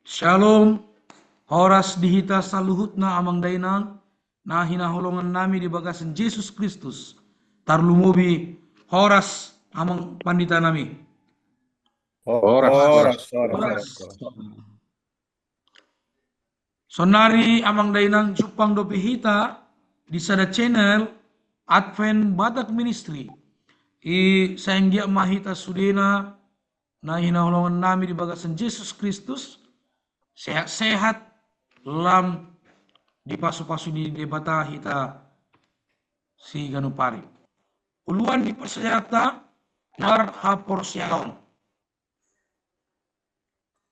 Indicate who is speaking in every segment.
Speaker 1: Shalom, horas dihita saluhutna amang dainang, nahina holongan nami di bagasan Yesus Kristus. Tarlumubi horas amang pandita nami.
Speaker 2: Horas.
Speaker 1: Horas. Sonari amang dainang cupang dopi hita di sada channel Advent Batak Ministry. Sayang dia mahita sudena nahina holongan nami di bagasan Yesus Kristus. Sehat-sehat lam di pasu-pasu di debata hita si ganupari. Uluan di persejata mar hapor siaon.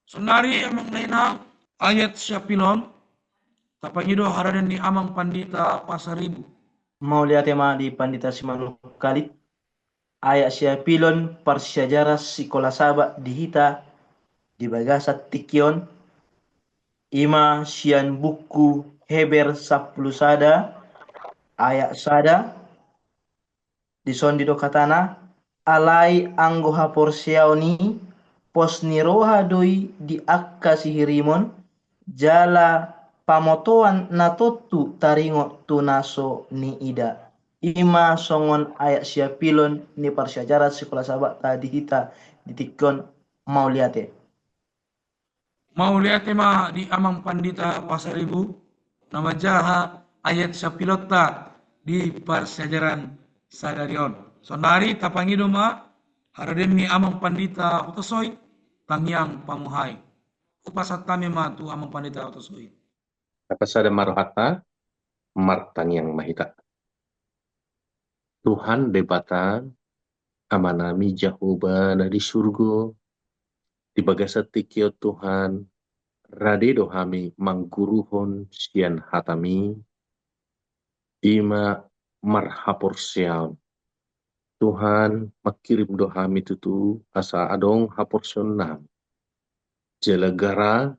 Speaker 1: Sonari amang naina ayat siapilon tapangido haradan ni amang pandita pasaribu.
Speaker 3: Mau lihat tema di Pandita Simanuk Kalit ayat siapilon parsejarah sekolah sabak dihita di bagasat tikion ima sian buku Heber 10 sada ayat sada di sondi do katana alai anggo hapor siaoni pos niroha doi di akka sihirimon jala pamotoan natotu taringo tunaso ni ida ima songon ayat siapilon ni parsejarah sekolah sabak tadi kita ditikon mau lihat
Speaker 1: Mau lihat tema di amang pandita pasaribu nama jaha ayat siapilota di persejaran sadarion. Sonari tapangido ma haraden ni amang pandita utosoy tangyang pamuhay. Upasat kami ma tu amang pandita utosoy.
Speaker 2: Kapasada marohata, martang yang mahita. Tuhan debata amanami Jehovah dari surga, di bagasat tikio Tuhan, rade dohami mangguruhon sian hatami, ima marhapor siaon. Tuhan makirim dohami tutu asa adong hapor nam. Jala gara,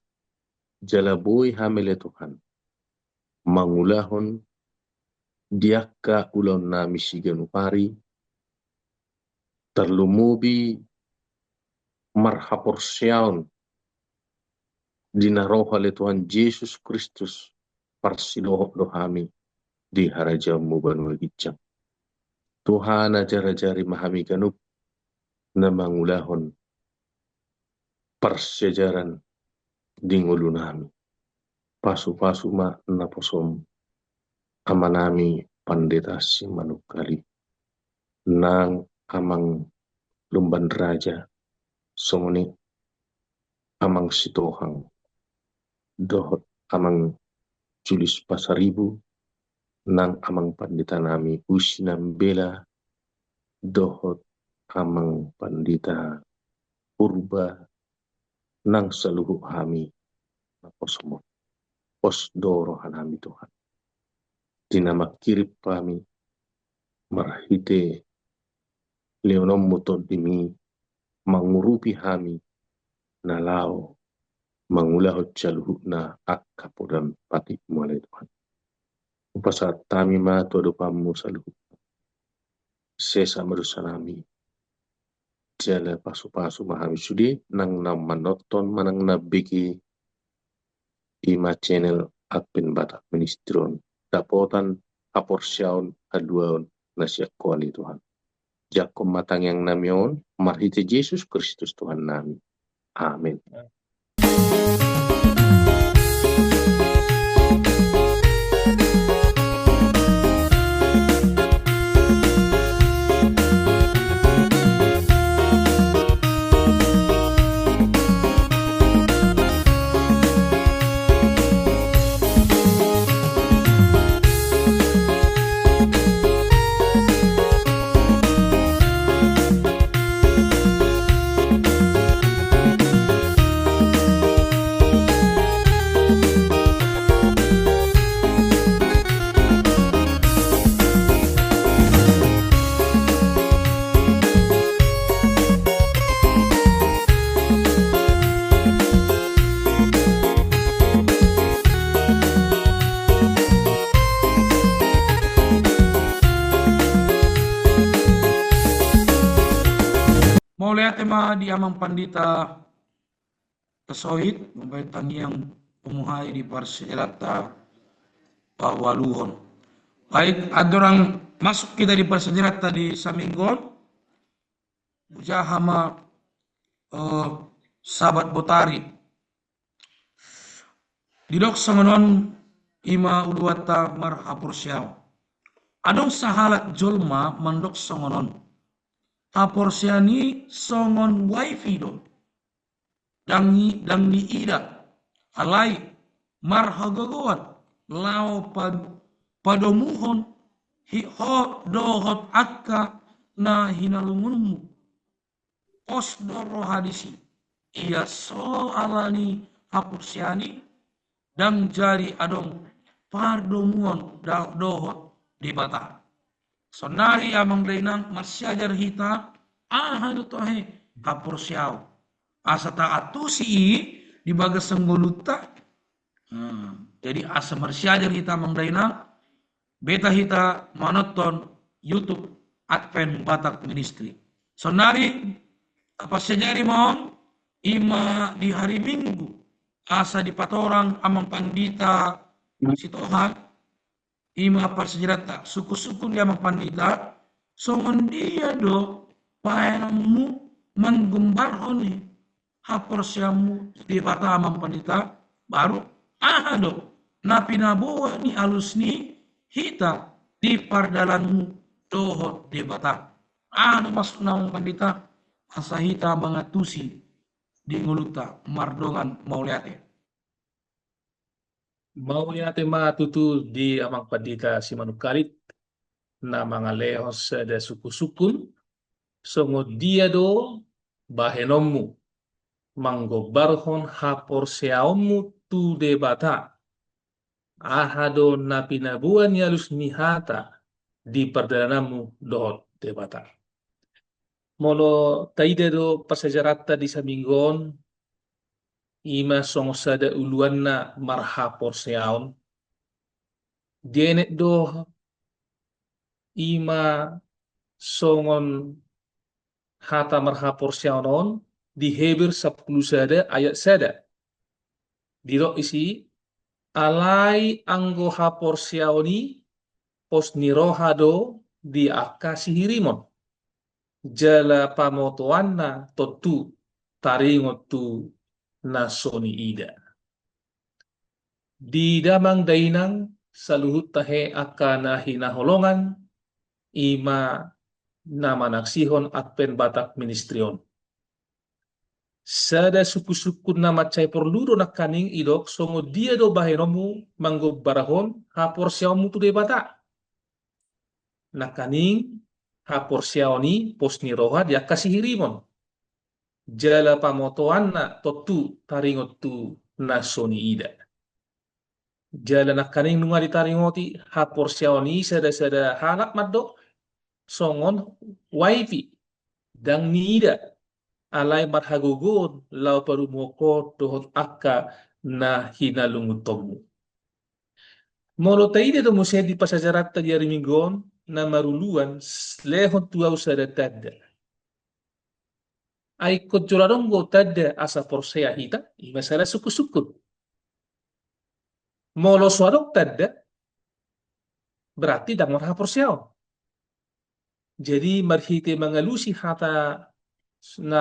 Speaker 2: jala boy hamile Tuhan. Mangulahon diaka ulon nami siganupari, terlumubi marhapor siaon dinaroha le Tuhan Yesus Kristus parsidohok dohami di harajamu banu gicang. Tuhan ajar-ajari mahami ganup na mangulahon persejaran di ngulu nami. Pasu-pasu ma naposom amanami pandeta si manukali. Nang amang lumban raja songoni amang sitohang dohot amang Julius Pasaribu nang amang pandita nami usinam bela dohot amang pandita purba nang saluhu hami naposomo pos doro hanami Tuhan dinamak kirip kami marhite leonom muton dimi mangurupi hami nalao mangulahot caluhu na akkapodam pati mulai Tuhan upasat tami ma todo pamu saluhu sesa merusanami jala pasu-pasu mahami sudi nang manoton manang nabiki ima channel Advent Batak Ministron dapotan aporsiaon aduaon nasya kuali Tuhan jakom matang yang namion marhite Yesus Kristus Tuhan nami amin.
Speaker 1: Mau lihat tema di amang pandita kasohit membayar tangiang pemuhai di parsejarata pawaluhon. Baik, ada orang masuk kita di parsejarata di Saminggon, Bujahama sahabat Botari. Didok sangonon ima uduata marhapur syao. Adong sahalat jolma mandok songonon. Hapor syani songon wifi do. Dangi ida. Alai marhagagawat. Lao padomuhon. Hiho dohot akka na hinalungunmu. Os doro hadisi. Ia solo alani hapor syani. Dan jari adong pardomuhon dohot di bata. Sonari amang dainang masyajar hita ahadu tohe hapor syao. Asa taatusi di bagas senggoluta. Jadi asa masyajar hita amang dainang beta hita monoton YouTube Advent Batak Ministry. Sonari apa sejari mohon ima di hari Minggu asa di patorang amang pandita si Tuhan ima parsejarata suku-suku dia amang pandita songon dia do paenamu menggembar honi hapor syamu di pata amang pandita baru do napi nabuah ni alus ni hita di pardalanmu dohot di bata masuk namang pandita asa hita mengatusi di nguluta mardongan mauliate.
Speaker 4: Mauliate matutu di amang pandita si manukalit na mga lehos da suku-sukun songo dia do bahenommu manggobarhon hapor seaommu tu de bata ahado na pinabuan yalus nihata di perdanamu dohot de bata. Molo taide do pasajarata di Saminggon ima songo sada uluanna marhapor seaon dienet do ima songon hata marhapor seaonon di Heber 10 sada ayat sada diro isi alai anggo hapor seaoni pos nirohado di akasi hirimon jala pamotoanna totu taringotu nasoni ida. Di damang dainang saluhut tahe akana hinaholongan ima namanaksihon Advent Batak Ministrion. Sada suku-suku nama cai perludo nakaning idok songo dia do bahenomu manggo barahon hapor siaomu tu de Batak. Nakaning hapor siaoni pos niroha dia kasih hirimon. Jala pamotoanna totu taringotu nasoni ida. Jala nakaning nunga ditaringoti hapor siaoni sada halak maddo songon wifi dang nida alai marhagugun lau parumoko dohot akka na hinalungutomu. Molo taide do musya di pasajarat ta diari minggon na maruluan lehon tuau sada tadda. Ay kodjoladongo tadda asa porsea hita masalah suku-suku. Molo suadok tadda berarti dang marha porseao. Jadi marhite mangalusi hata na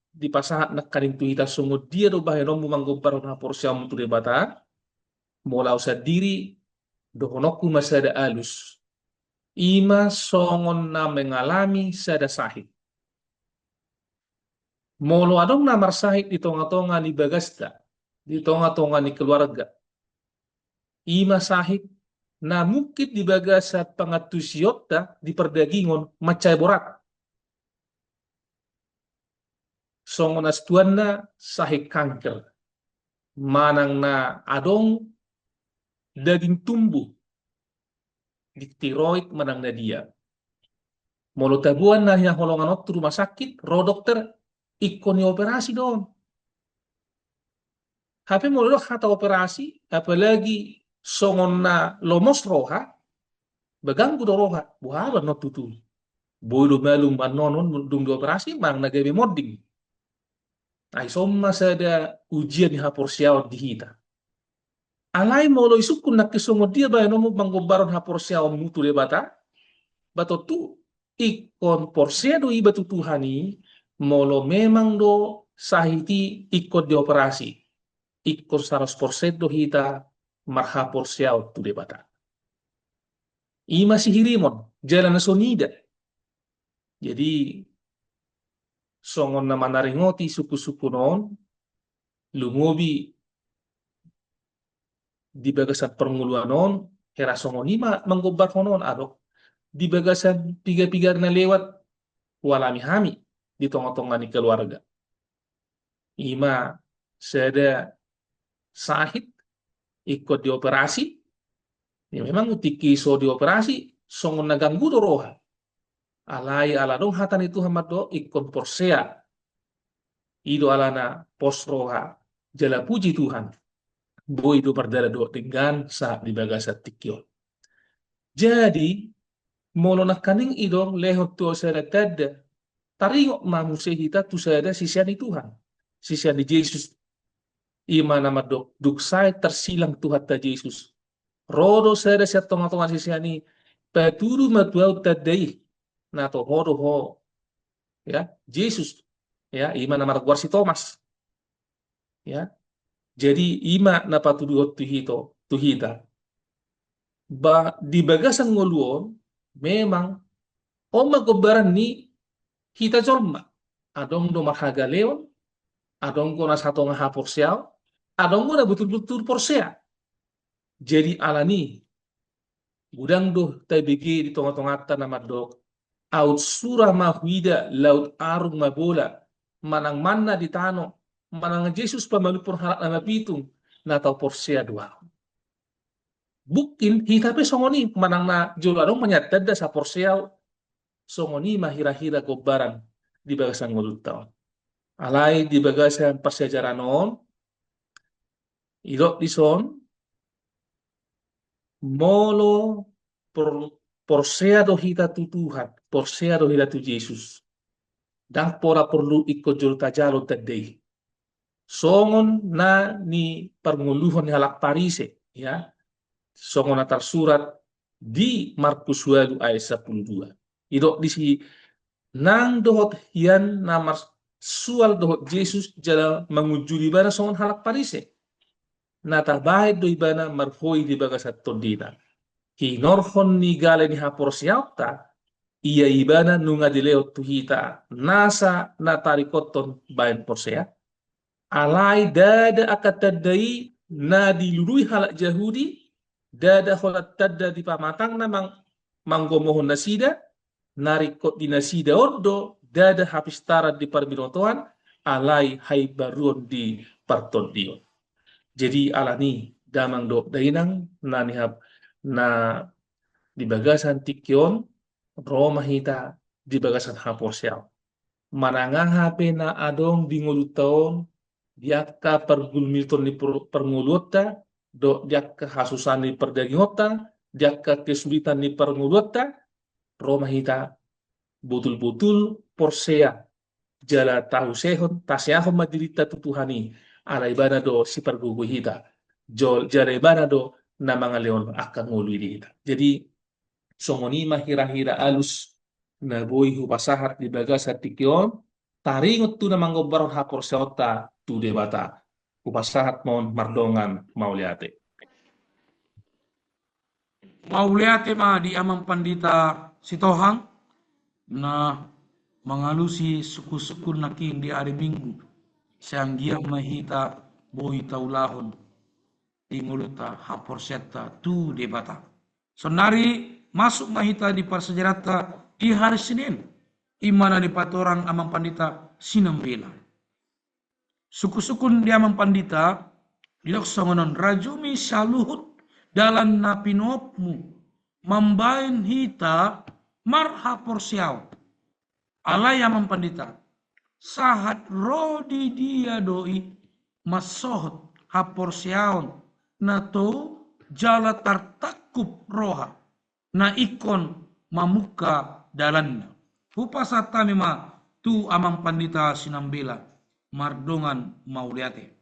Speaker 4: di pasahat na karintu hita sungo dia do bahenomu manggobar na porseao mutu de bata mola usa diri dohonoku masada alus. Ima songon na mengalami sada sahid. Molo adong na marsahid di tonga-tonga ni bagasta, di tonga-tonga ni keluarga. Ima sahid na mungkin di bagasa pangatusiota di perdagingon macai borak. Songon astuan na sahid kanker. Manang na adong daging tumbuh di tiroid manang na dia. Molo tabuan na hinaholongan ot rumah sakit, ro dokter ikoni operasi dong. Hape molo hata operasi, apalagi songon na lomos roha, baganggu do roha, buhala no tutu. Bodo malum manonon dung do operasi mang nagabe modding. Ay somma sada ujian ni haporsiaw di hita. Alay molo isukun na kisongo dia ba no mo manggobaron haporsiaw mutu de bata. Bato tu ikon porsiado iba tu Tuhani molo memang do sahiti ikot di operasi. Ikon 100% do hita marha porsiaw tu de bata. Ima si hirimon jalan na sonida. Jadi songon na manaringoti suku-suku non lumobi di bagasan permuluan non hera songon ima manggobar honon adok di bagasan piga-piga na lewat walami hami di tongah-tongah ni keluarga. Ima seda sahid ikut di operasi. Ya memang utiki so di operasi songon naganggu do roha. Alai ala dong hatan itu hamad do ikon porsea. Ido alana pos roha. Jala puji Tuhan. Boy do perdara do dengan saat di bagasat tikyo. Jadi molo nakaning idong lehot tu sada tada taringok mamusehita tu sada sisian Tuhan. Sisian di Yesus. Ima nama duk saya tersilang Tuhan ta Yesus. Rodo sada siya tonga-tonga sisiani paturu matuaw tadai na to hodo ho ya Yesus ya ima nama guar si Thomas ya jadi ima na paturu tuhita ba di bagasan ngoluon memang oma gobaran ni hita jolma adong do marhaga leon adong ko na sato nga haporsiaw adong ko na betul-betul porsea jadi alani gudang do tabigi di tongah-tongah nama dok out surah mahuida laut arung mabola manang manna di tano manang Yesus pamalupur halak na pitung na tau porsea dua bukin hitape songoni manang na juladong menyatada sa porsea songoni mahira-hira gobaran di bagasan ngulut taon alai di bagasan persejaran on idok dison molo porsea do hita tu Tuhan, porsea do hita tu Yesus. Dan pora perlu ikut jol tajalo tadei. Songon na ni pernguluhan halak Parise, ya. Songon atar surat di Markus 2 ayat 12. Idok disi nang dohot hian namar sual dohot Yesus jala mengujuli bana songon halak Parise. Nata baik do ibana marhoi di bagasat tondina. Hinorhon ni gale ni haporsiauta ia ibana nunga dileo tuhita nasa natarikoton bayan porsea alai dada akatadai na dilului halak Yahudi dada holat tadda di pamatang namang manggomohon nasida narikot di nasida ordo dada hapistara di parbirotoan alai hai baruon di partondion jadi alani damang do dainang nanihab na di bagasan tikyon Roma hita di bagasan haporsiaw. Mananga hape na adong di ngulut taon diakka pergulmiton ni pernguluta do diakka hasusan ni perdagingota diakka kesulitan ni pernguluta Roma hita betul-betul porsea jala tahu sehon tasyahon madirita tutuhani ala ibana do si pergugu hita jala ibana do na mga leon akan ngului hita. Jadi songoni mahira-hira alus na boy hupasahat di bagasat tikyon taringot tu na manggobaron hapor seota tu debata hupasahat mon mardongan mauliate
Speaker 1: ma di amang pandita sitohang na mangalusi suku-suku naking di hari Minggu siyang giyak mahita boy taulahon di nguluta hapor seta tu debata. Sonari masuk mahita di parsejarata di hari Senin imana di patorang amang pandita sinambela. Suku-suku di amang pandita dilaksanakan rajumi saluhut dalam napinopmu mambain hita marha porsiaw alay amang pandita sahat rodi dia doi masohot haporsiaon na to jala tartakup roha na ikon mamuka dalanna. Hupasata mima tu amang pandita sinambela. mardongan mauliate.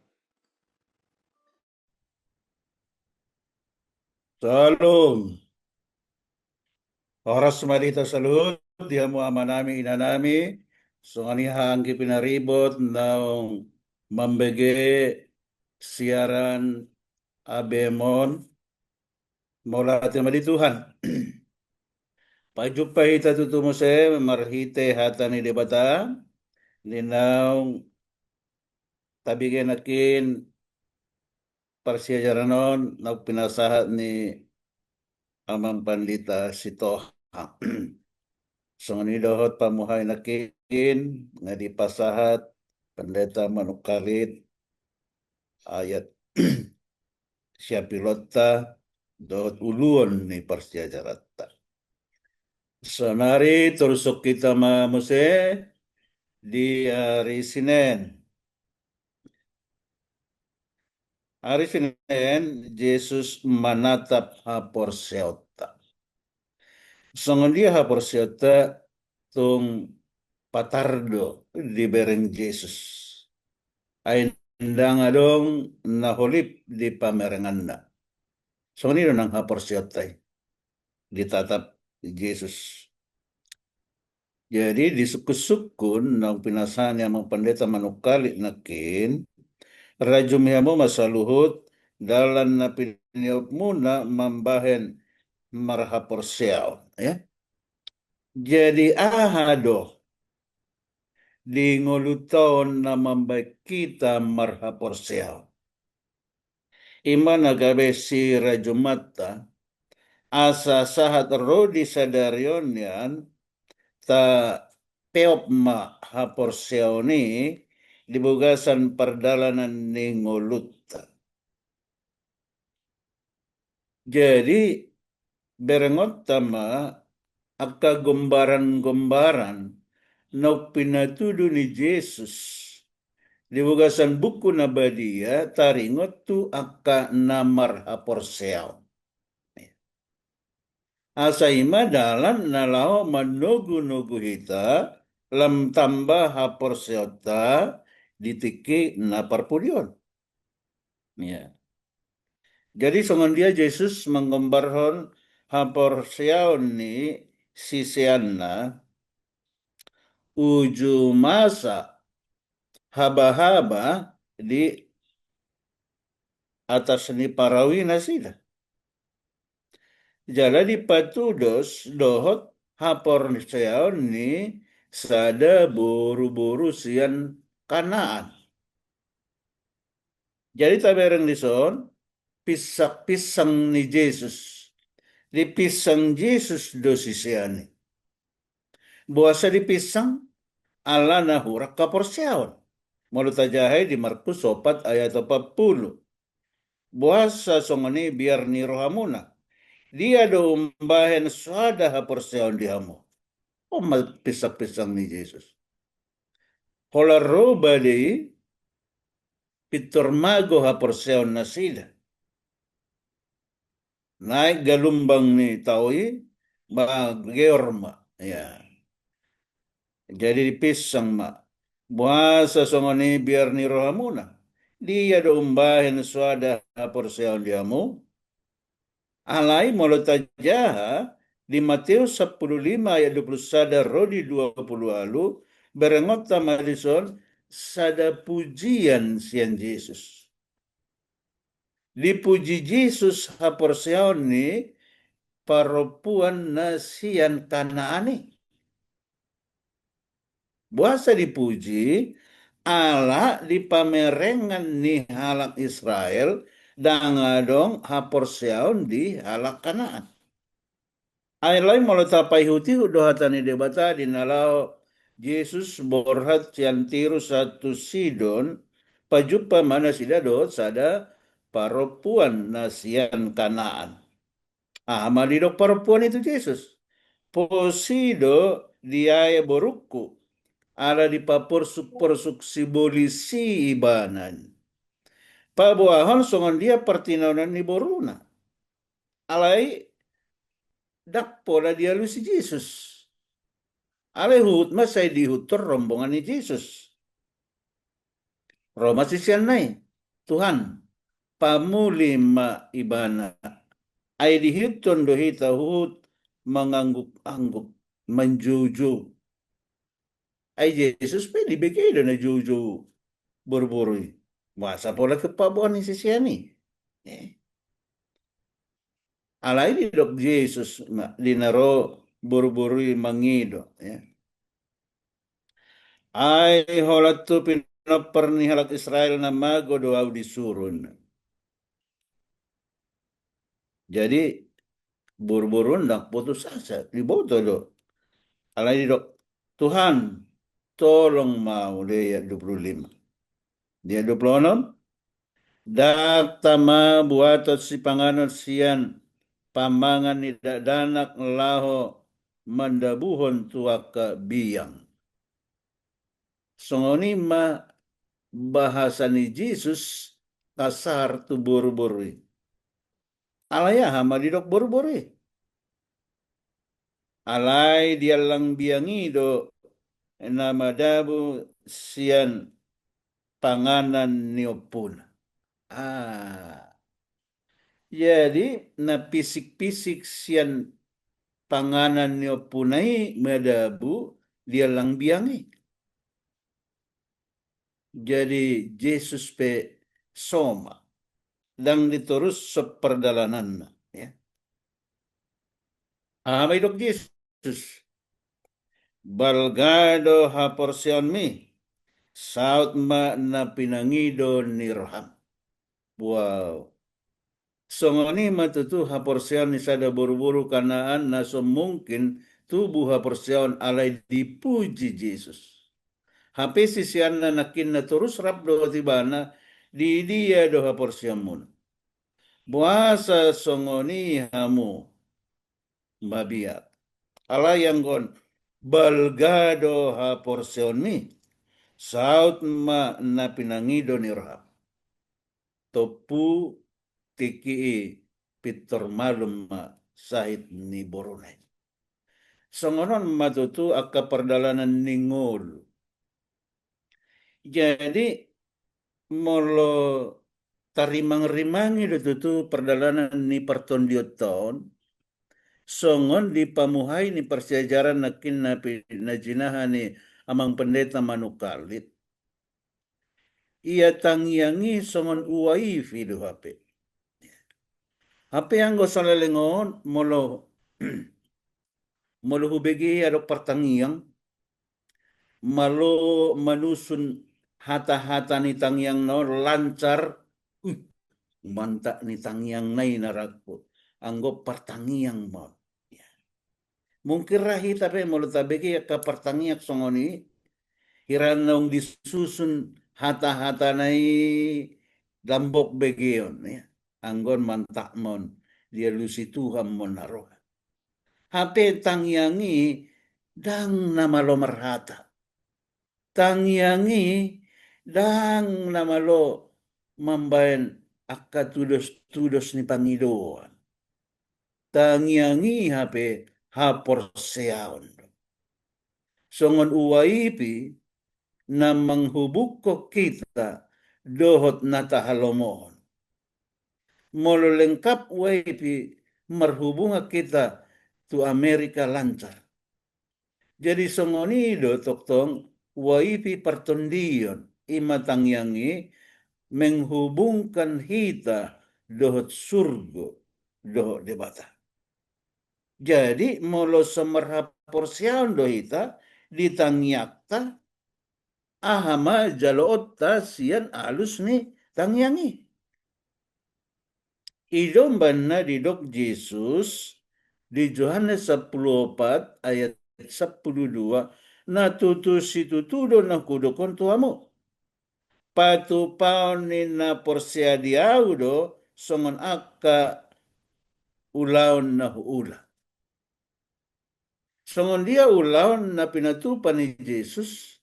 Speaker 5: Salam. Oras marita salut, diha mo ama nami, ina nami, so anihang pinaribot ng mambege siaran abemon mula atin mali Tuhan. Pagjupa hita tutumo se marhite hata ni debata, ninaw tabigen akin parsiyajaranon na pinasahat ni amang pandita si Toha. So ni dohot pamuhay nakin nga di pasahat pendeta manukalit ayat siya pilota dohot uluon ni parsyajarata. So nari terusok kita mamuse di hari Senin. Hari Senin Yesus manatap haporseota. So dia haporseota tung patardo di bereng Yesus. Ay ndang adong naholip di pamerengan na. So nino nang haporseotay ditatap Yesus. Jadi disukun-sukun ng pinasahan niya mga pendeta manukali nakin, rajum niya mo masaluhut, dalan na piniyot muna mambahen marhaporseao. Ya? Jadi ahado di nguluton na mambaik kita marhaporseao. Ima nagabe si rajumata, asa sahat rodi sadarion yan, ta peopma haporseoni dibugasan perdalanan ni ngolutta. Jadi berengot tama akka gombaran-gombaran no pinatudo ni Jesus dibugasan buku na badia taringot tu akka namar haporseao. Asa ima dalan nalao manugu-nugu hita lam tambah haporseota ditiki na parpudion. Ya. Jadi songon dia Yesus menggambarkan haporseon ni sisianna uju masa haba-haba di atas ni parawina sila. Jadi patudos dohot haporseon ni sada buru-buru sian Kanaan. Jadi tabereng lison pisak-pisang ni Jesus. Di pisang Jesus dosisiani. Buasa di pisang ala na hurak kaporseon. Malutajahay di Markus 4 ayat 40. Buasa songani biar ni rohamuna. Dia do umbahen suada haporseon dihamu. Oh mal pisak-pisang ni Jesus. Hola roba di pitormago haporseon na sila. Naik galumbang ni taui georma. Ya. Jadi pisang ma. Buasa songoni biar ni rohamuna. Dia do umbahin suada haporseon diamu. Alai molotajaha di Matius 15 ayat 21 rodi 20 alu berengot tamarison sada pujian sian Yesus. Dipuji Yesus haporseon ni perempuan nasian Kanaani. Buasa dipuji ala di pamerengan ni halak Israel dangadong haporseon di halak Kanaan. Ay lain tapai huti dohatani debata dinalau Yesus borhat ciantiru satu Sidon pajupa mana sida dohot sada perempuan nasian Kanaan. Malidok perempuan itu Yesus. Posido diaya boruku ala di paporsuk simbolisi ibanan. Pabuahan songon dia pertinaunan ni boruna. Alai dakpo na dia lu si Yesus. Alai hut masay dihutor rombongan ni Yesus. Roma sisianay, Tuhan, pamulima ibana, ay dihiton dohita hut mengangguk-angguk, menjuju. Ay Jesus pa dibigay na juju burburi. Masa pola kepabuan ni sisiani. Alay di dok Jesus dinaro burburi mangido. Ay holat tu pinaperni halat Israel na mago doaw disurun. Jadi burburun dak putus asa diboto do. Alay di dok Tuhan tolong mau dia 25. Dia 26. Dak tama buatot si panganon sian pamangan ni danak laho mandabuhon tuaka biyang. Songoni ma bahasa ni Jesus kasar tu buru-buru. Alaya hama didok buru-buru. Alay dia lang biyangi do nama dabu sian panganan niopun. Jadi na pisik-pisik sian panganan niopunai madabu dia lang biyangi. Jadi Jesus pe soma dan diturus seperdalanan. Ya. May dok Jesus. Balgado ha porsion mi. Saut ma na pinangido ni roham. Wow. Songoni matutu ha porsion ni sada buru-buru kanaan na mungkin tubuh ha porsion alay dipuji Jesus. Hape sisian na nakin na turus rap do tibana di dia do ha porsion mun. Buasa songoni hamu mabiak. Alayanggon balgado ha porsion mi. Saut ma na pinangido ni roham. Topu tiki pitor malum ma sahit ni borone. Songonon matutu akka perdalanan ningol. Jadi molo tarimang-rimangi itu perdalanan ni pertondioton songon di pamuhai ni persejaran nakin na jinahan ni amang pendeta manukalit. Ia tangyangi songon uai fidu hape. Hape yang gosalalengon molo molo hubegi adok pertangiang malo manusun hata-hata ni tangyang no lancar manta ni tangyang nai narakpo anggo pertangiang mo mungkin rahi tapi molo tabeki ka pertangiak songoni hiran nong disusun hata-hata nai lambok begeon ya anggon mantak mon dia lusi Tuhan mon naroh hape tangyangi dang nama lo merhata tangyangi dang nama lo mambayan akka tudos ni pangidoan. Tangyangi hape hapor seaon. Songon uwaipi na manghubuk kita dohot nata halomon. Molo lengkap uwaipi marhubunga kita tu Amerika lancar. Jadi songoni do toktong waipi pertondion imatang yangi menghubungkan hita dohot surgo dohot debata. Jadi molo semerhap porsian dohita ditangyakta ahama jaloota sian alus ni tangyangi. Idom banna didok Yesus di Yohanes 14 ayat 12 na tutudo na kudokon tuamo. Patupaon ni na porsia diaudo songon akka ulaon na huula. Songon dia ulaon na pinatupan ni Jesus,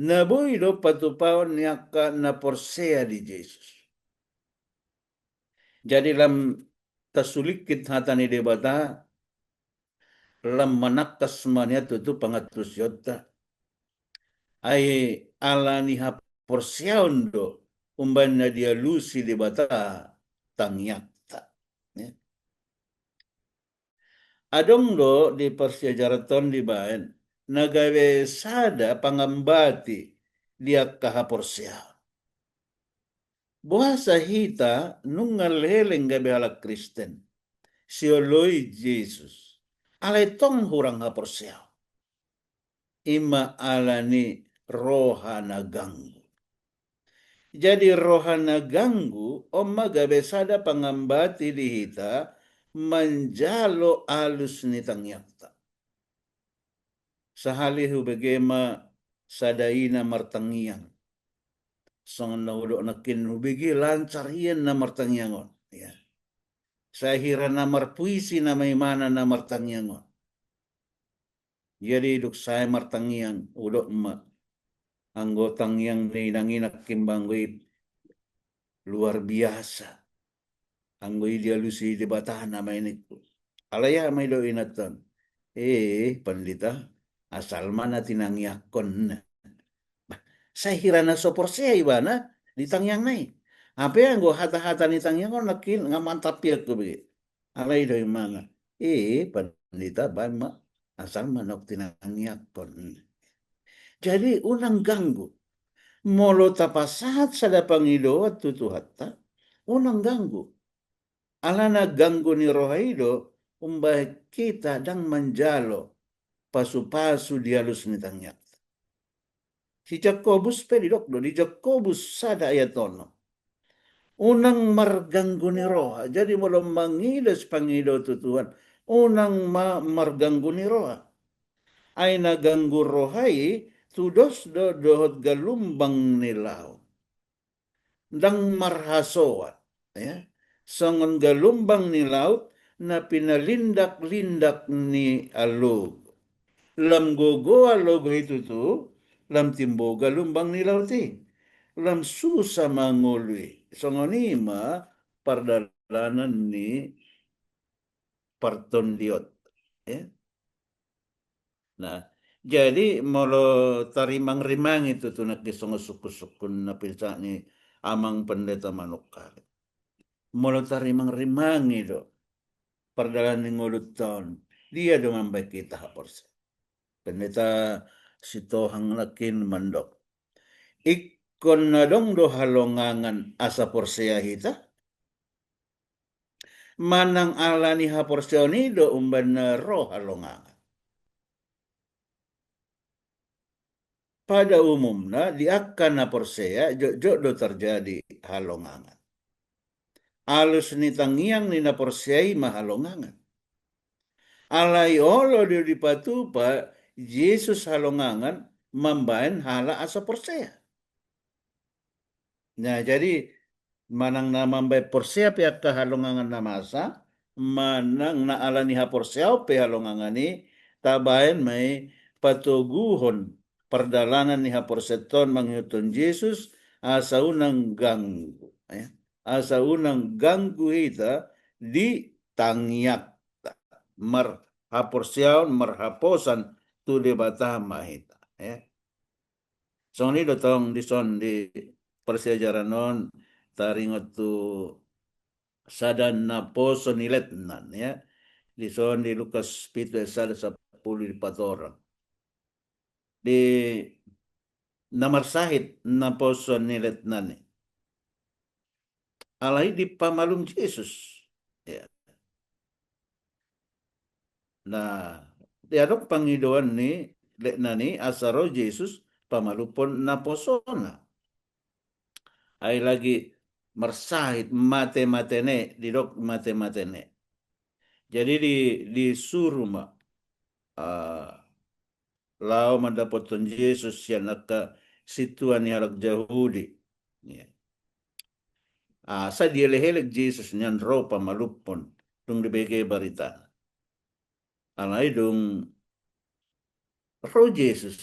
Speaker 5: nabuido patupaon ni akka na porsia di Jesus. Jadi lam tasulikit hata ni debata, lam manaktas mania tutu pangatus yota. Ay ala ni porsiaon do umbanna dia lusi di bata tangyakta. Ya. Adong do di persyajaraton di baen nagawe sada pangambati dia kaha porsiaon. Buasa hita nungal heleng gabe ala Kristen. Sioloi Jesus. Alay tong hurang ha porsiaon. Ima alani rohana ganggu. Jadi rohana ganggu omma gabe sada pangambati di hita manjalo alus ni tangyakta. Sahalihu begema sadaina martangiang. Songon na udo nakin hubigi lancar hien na martangiangon. Ya. Sahira na marpuisi na may mana na martangiangon. Jadi duk saya martangiang udo ma anggotang yang ninanginak kimbanggoy luar biasa. Anggoy dia lusi di batahan na may nito. Alaya may do inatan. Pandita, asal mana tinangyakon na. Saya hira na soporsia ibana di tangyang nai. Apa yang go hata-hata ni tangyang on nakin ngamantap ya ko bagi. Alay do mana. Pandita bama asal manok tinangyakon. Jadi unang ganggu. Molo tapasahat sada pangido at tutuhatta. Unang ganggu. Alana ganggu ni rohaido umbay kita dang manjalo pasu-pasu dialus ni tangyak. Si Jakobus pedidok do di Jakobus sada ayatono. Unang marganggu ni roha. Jadi molo mangidas pangido tutuhan. Unang marganggu ni roha. Ay naganggu rohai tudos do dohot galumbang nilaw. Dang marhasoat. Ya. Sangon galumbang ni laut na pinalindak-lindak ni alog. Lam gogo alog itu tu, lam timbo galumbang ni laut lam susah mangului. Sangon ima pardalanan ni partondiot. Ya. Nah, jadi molo tarimang-rimang itu tu nak kisong suku-sukun na pilsa ni amang pendeta manukal. Molo tarimang-rimang itu perdalan ngulut tahun dia dengan baik kita hapors. Pendeta sitohang lakin mandok. Ikon na dong do halongangan asa porsea hita. Manang alani haporsea ni do umban roh halongangan. Pada umumnya di akan porsea jok do terjadi halongangan. Alus ni tangiang ni na porsiai mahalongangan. Alai olo di patupa Yesus halongangan mambain hala asa porsea. Nah jadi manang na mambai porsea pihak halongangan na masa, manang na alani ha porsea pe halongangan ni tabain may patuguhon perdalanan ni ha porseton manghiuton Yesus asa unang ganggu. Asa unang ganggu hita di tangyak marhaporsiaon marhaposan tu de batah mahita. So ni dotong dison di persiajaranon taringot tu sadan na poso niletnan ya. Dison di Lukas pitu sada 10 di patorang. Di namar sahit na poso niletnan alai di pamalum Yesus. Ya. Nah, diadok pangidoan ni leknani asaro Yesus pamalupon na posona. Ay lagi mersahit mate-matene didok mate-matene. Jadi disuruh lau mendapaton Yesus yang naka situan yang Yahudi. Ya. Sa dielek Jesus nyan ropa malupon tung dibege barita. Alay dong roh Jesus.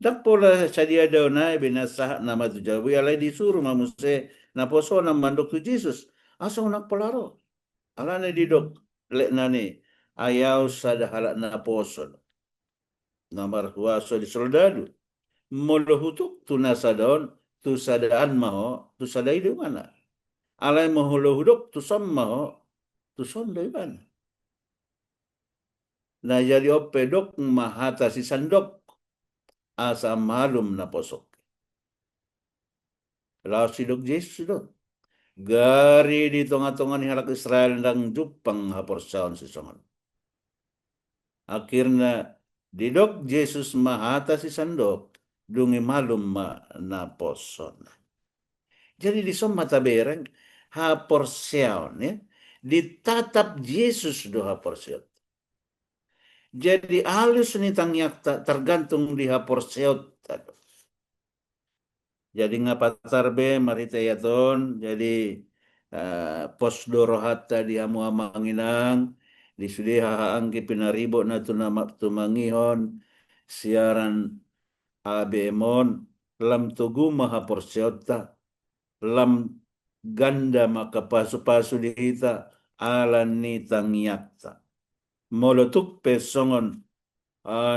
Speaker 5: Dak pola sadia daw na binasa nama tu jawi alay disuruh mamuse na poso na mandok tu Jesus. Asa unak polaro. Alay didok lek nani ayaw sada halak na poso. Namar huaso di soldado. Molo hutuk tu nasa daon tu sadaan maho tu sadai di mana. Alai mahulu huduk tu som maho tu som di mana. Na jadi opedok mahata si sandok asa malum na posok. Laos sidok Yesus do. Gari di tengah-tengah ni halak Israel dan Jepang hapor saon sisongan. Akhirnya didok Yesus mahata si sandok dungi malum ma na poson. Jadi di som mata bereng hapor saon ya ditatap Yesus do hapor saon. Jadi halus ni tangyak tergantung di hapor saon. Jadi ngapatar be marita yaton jadi pos dorohata di amu amanginang di sudi haangki pinaribo na tumangihon siaran abemon lam tugu maha porsiota lam ganda maka pasu-pasu dihita alan ni tangyakta molotuk pesongon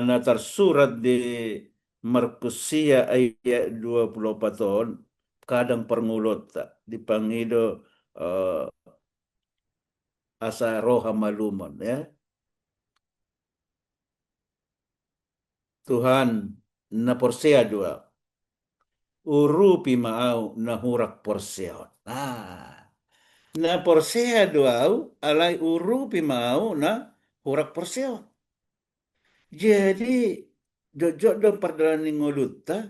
Speaker 5: na tersurat di Markusia ayat 24 tahun kadang permulut dipangido asa roha malumon ya. Tuhan na porsea dua urupi maau na hurak porseon. Na porsea dua alai urupi maau na hurak porseon. Jadi jojok dong perdalani ngoluta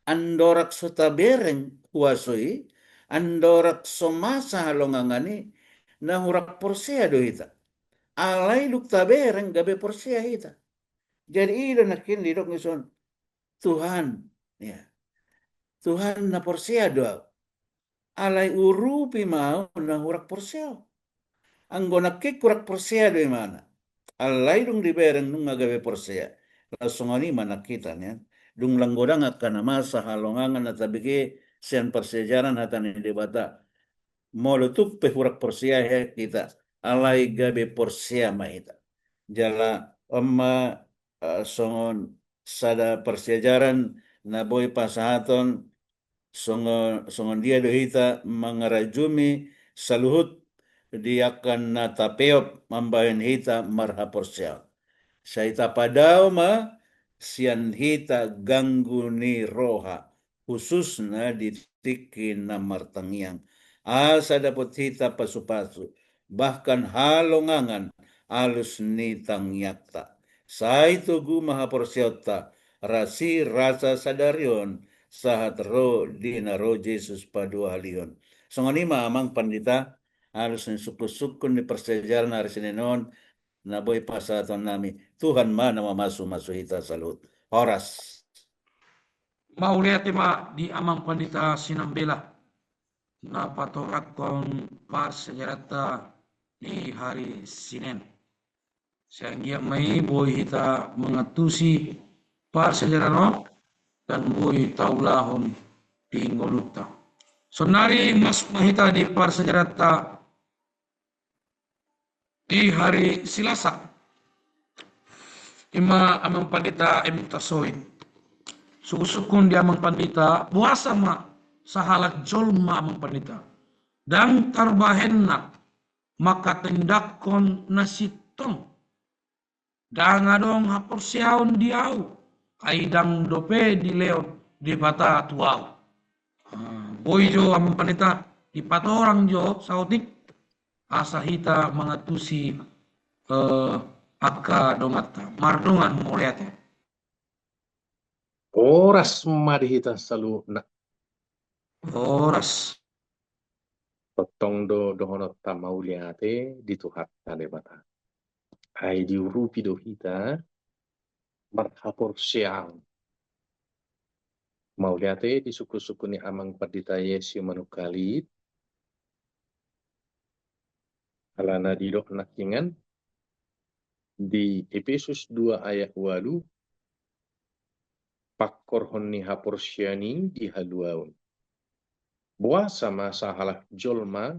Speaker 5: andorak sota bereng kuasoi andorak somasa halongangani na hurak porsea do hita. Alai lukta bereng gabe porsea hita. Jadi ilo nakin lidok ngison Tuhan ya. Tuhan na porsea doa. Alai urupi mau na hurak porsea. Anggona ke kurak porsea do mana. Alai dung di bereng nung agabe porsea. Langsung ani mana kita ya. Dung langgodang akan masa halongangan atabike sian persejaran hatan di bata. Molutuk pe hurak porsea he kita. Alai gabe porsea mahita. Jala amma songon sada persejaran na boy pasahaton songon dia dohita mangarajumi saluhut dia akan nata peop mambayan hita marha porsea. Saita padao ma sian hita ganggu ni roha khususnya di tiki na martangiang. Asa dapat hita pasu-pasu bahkan halongangan alus ni tangyakta. Saito gu maha porsiota rasi rasa sadarion sahat ro dina ro Jesus padua halion. Songonima amang pandita harus sukun ni persejaran hari Senenon na boy pasaton nami. Tuhan mana masu hita salut. Horas.
Speaker 1: Mau lihat ma di amang pandita sinambela na patorak kon pas sejarata di hari Senin. Sehingga mai boy hita mengatusi par sejarah no dan boy taulahon di ngoluta. Sonari mas mahita di par sejarata di hari Selasa. Ima amang pandita emtasoin. Suku-sukun di amang pandita puasa ma sahalak jolma amang pandita. Dan tarbahenna maka tendakon nasitong. Dangadong hapor siaon diau. Aidang dope di leon di bata tuau. Boy jo amang pandita di patorang jo sautik asahita mengatusi akka domata mardungan moliate.
Speaker 2: Oras madihita salu na
Speaker 1: Oras.
Speaker 2: potong dohono tamauliate dituhat tale bata. Ai diurupi dohita marhapor siang. Mauliate di suku-suku ni amang padita Yesu manukalit. Alana didok nakingan di Efesus 2 ayat 8 pakor honni hapor siani di haluaun. Buasa masa halak jolma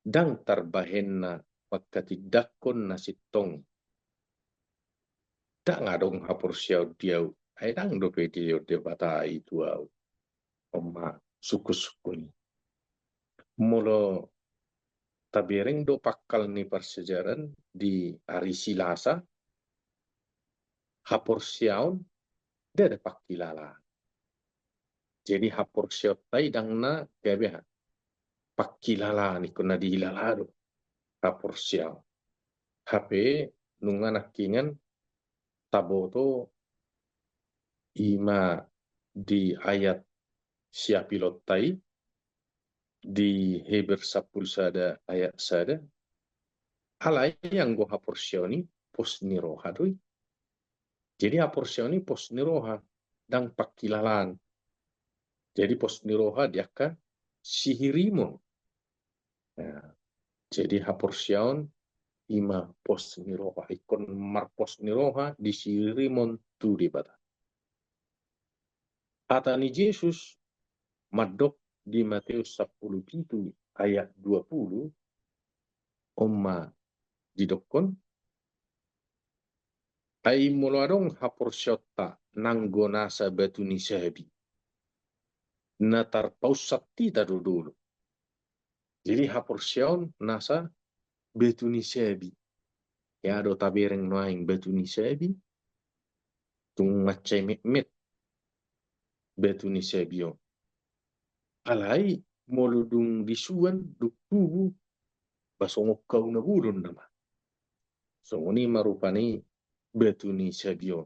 Speaker 2: dang tarbahenna wakati dakon nasitong. Tak ngadong hapor siau diau Ay dang do video de bata itu au. Oma suku-suku ni. Molo tabireng do pakal ni persejaran di hari Silasa hapor siaun dia ada pakilala. Jadi hapor siaut tai dang na gabe pakilala ni kuna di hilala do hapor siaun. HP nungan akingan taboto ima di ayat siapilot tai di Heber sapul sada ayat sada alai yang go haporsioni pos niroha doi. Jadi haporsioni pos niroha dang pakilalan. Jadi pos niroha diaka sihirimo. Nah, jadi haporsion ima pos niroha ikon mar pos niroha di sihirimon tu di bata. Kata ni Yesus madok di Matius 10 ayat 20 omma didokon ay muladong haporsyota nanggo nasa batu ni sabi na tarpausat tita dulu. Jadi haporsyon nasa batu ni sabi. Ya do tabereng noaing batu ni sabi tung macay met batu ni sabi yon. Alay moludung disuan duk tubu basongok kau na bulon nama. So ini marupani batu ni sabi yon.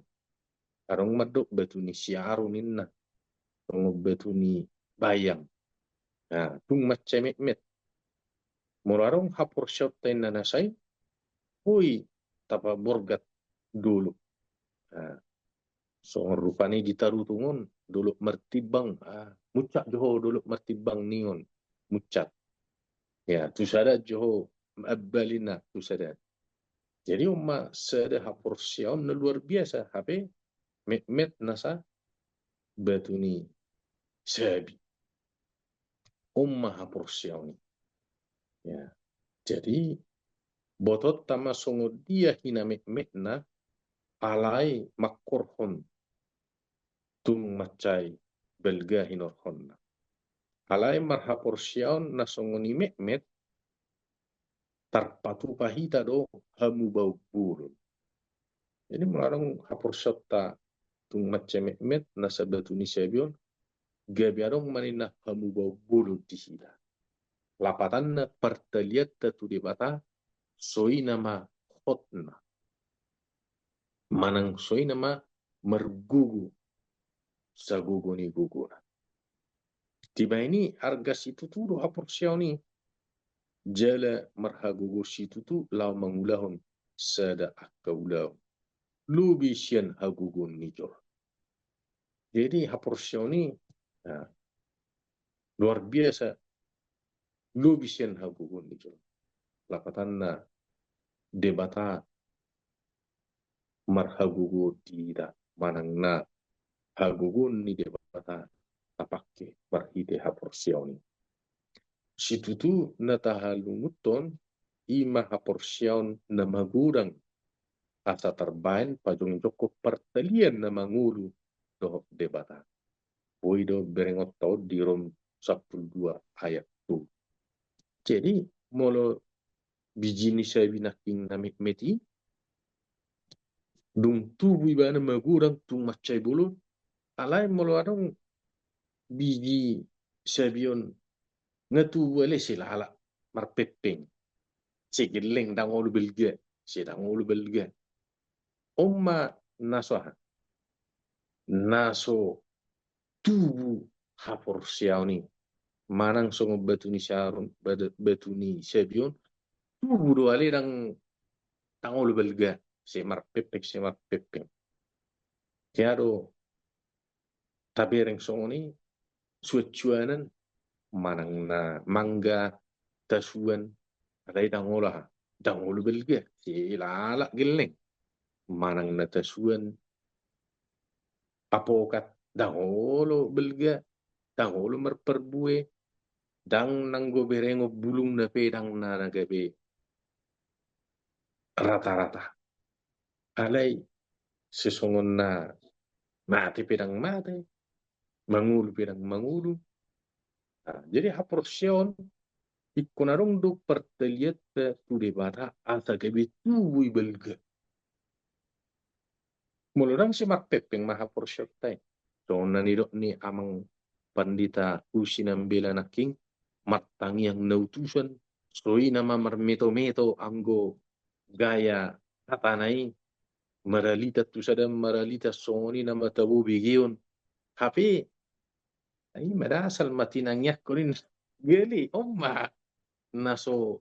Speaker 2: Arong madok batu ni siaru ninna. Tunggu batu ni bayang. Nah, tung macam met. Mularong hapor shot tayo na nasay. Huy, tapa borgat dulu. Nah, so rupani ditarutungon. Dulu mertibang. Mucak joho dulu mertibang nion. Mucak. Ya, tu sada joho abalina tu sada. Jadi umma sada hapor siyaon na luar biasa. Hape met nasa batu ni sabi. Umma hapor siyaon. Ya. Jadi botot tama songo dia hina mekna alai makorhon tung macai belga hinorhon. Alai marhapor siaon na songo ni mekmet tarpatu pahita do hamu bau burun. Jadi melarang hapor sota tung macai mekmet na sabatu ni sebion gabiarong manina hamu bau burun dihila. Lapatan na partaliat tatu debata soi nama hotna. Manang soi nama mergugu sa gugu ni gugu na. Tiba ini harga situ tu do haporsioni jala marhagugu situ tu lau mangulahon sada akaulau lubi sian hagugun nijor. Jadi haporsioni luar biasa lubi sian hagugun nijor. Lapatan na debata marhagugu tidak manang na hagugun ni debata tapakke marhide haporsioni. Situ tu na tahalunguton ima haporsiaon na magurang asa terbain pajong joko pertalian na mangulu do debata. Poi do berengot tau di Rom 12 ayat tu. Jadi molo bijini saya binaking namik meti dung tubu ibana magurang tung macai bulu alai molo adong biji sabion ngatu wale silala marpepeng sigileng dangolu belga si dangolu belga omma naso tubu hapor siauni manang songo batu ni sarun batu ni sabion tubu do ale dangolu belga si marpepeng kiado tabereng songo ni suacuanan manang na mangga tasuan ada dangolu belga si lala geleng manang na tasuan apokat dangolo belga dangolo merperbue dang nanggo berengo bulung na pedang na nagabe rata-rata alai sesongon na mati pedang mati, mangulu pedang mangulu. Nah, jadi haporsion ikonarong do perteliat tu debata asa kebe tu belga. Mulurang si marpepeng mahaporsyot tay. So nanidok ni amang pandita usinambela naking matangi ang nautusan. Soy nama marmeto-meto anggo gaya tatanay maralita tu sadam maralita soni na matabu bigiyon. Hapi ay marasal matinangyak ko rin gali umma naso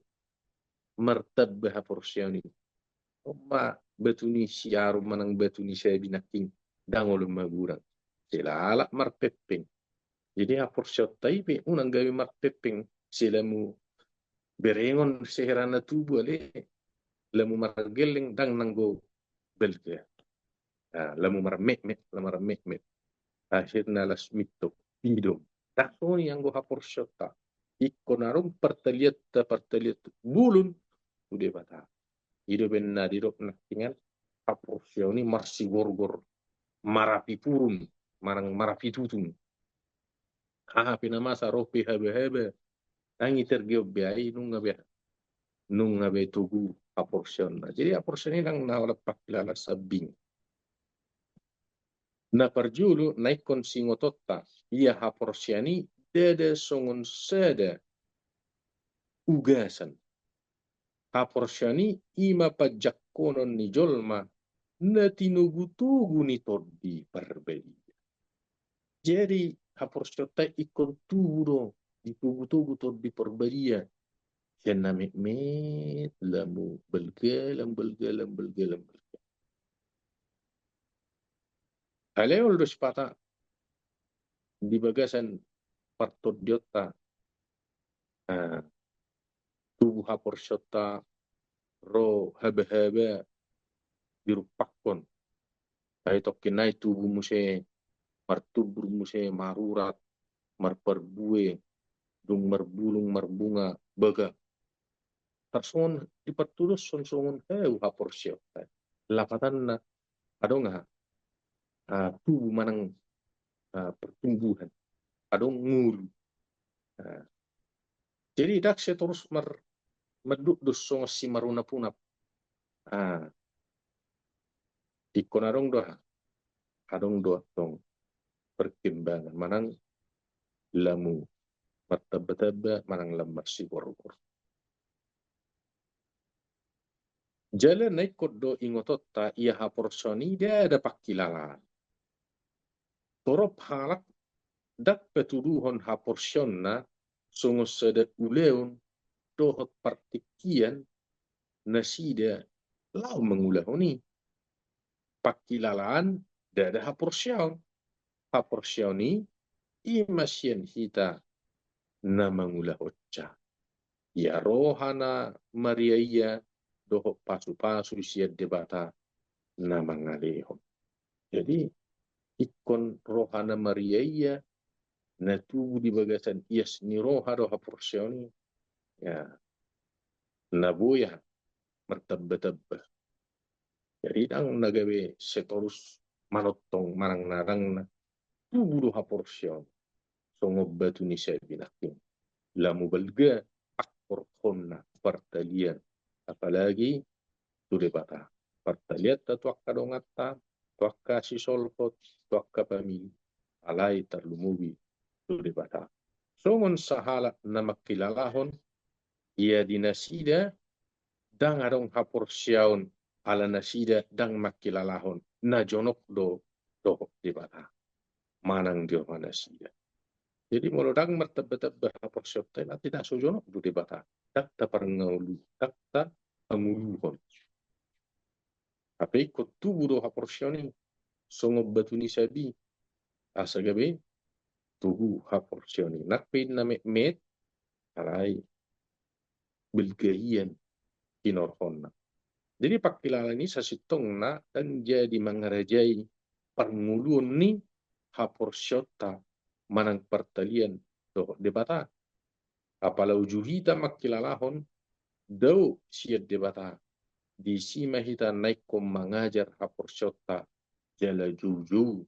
Speaker 2: martab haporsyoni. Umma batuni siyarum manang batuni siya binaking dangol magurang. Sila alak marpepeng. Jadi haporsyot taipe unang gawi marpepeng sila mo berengon seherana tubu ale lamu margeleng dang nanggo belga. Lamu marmek-mek. Akhirnya las mito pidom. Takoni yang go haporsyot ta. Ikko narong partaliat bulun udah bata. Ido benna didok nakingan haporsyoni marsi gorgor marapi purun marang marapi tutun. Pinamasa ropi habe-habe tangi tergeo beai nunga be tugu aporsyon. Jadi aporsyon ini nang nawalapak lala sabing. Na parjulu naikon singototta ia haporsyani dede songon seda ugasan. Haporsyani ima pajakkonon ni jolma na tinugu-tugu ni toddi perbedi. Jadi haporsyota ikon tugu ditugu-tugu toddi perbedia. Yan na met lamu belga. Aleo dos pata di bagasan partodiota tubuh haporsyota ro habe-habe dirupakon. Ay tokinay tubuh muse martubur muse marurat marperbue dung marbulung marbunga baga. Tarsongon dipertulus songongan heu haporsyota. Lapatan na adonga tubuh manang pertumbuhan adong ngulu. Jadi dakse terus meduk dos songas si maruna punap. Ikon adong doa tong perkembangan manang lamu martaba-taba manang lamar si gorgor. Jalan naik kodo ingototta ia haporsoni dia ada pakilalan. Torop halak dak petuduhon haporsyonna sungos sedat uleun dohot partikian nasida lau mengulahoni. Pakilalaan dada haporsyoni imasyen hita na mangulahotcha. Ya rohana Maria dohot pasu-pasu siya debata na mangalehon. Jadi ikon rohana Maria na tubuh di bagasan ias ni roha do haporsyoni ya nabuya martabba-tabba. Jadi dang nagawe setorus manotong marang narang na tubuh do haporsyon songob batu ni saya binaking. Lamu balga akor konna partalian. Apalagi tu debata. Partaliat tuakka dongatta, tuakka si solpot, tuakka pamili. Alay tarlumubi tu debata. Songon sahala na makilalahon, ia dinasida dang adong haporsyaon ala nasida dang makilalahon na jonok do debata. Manang dio manasida. Jadi molodang martabba-tabba haporsyot na tidak sojonok do debata. Takta parangulu, takta panguluhon. Tapi ikut tubuh do haporsyoni songob batuni sabi asa gabe tubuh haporsyoni. Nakpin na met alay belgahian kinorhon na. Jadi pakilala ni sa sitong na dan jadi mangarajay panguluon ni haporsyota manang partalian do debata. Apalau juhita makilalahon daw siya debata. Di sima hita naik kom mengajar haporsyota jala juju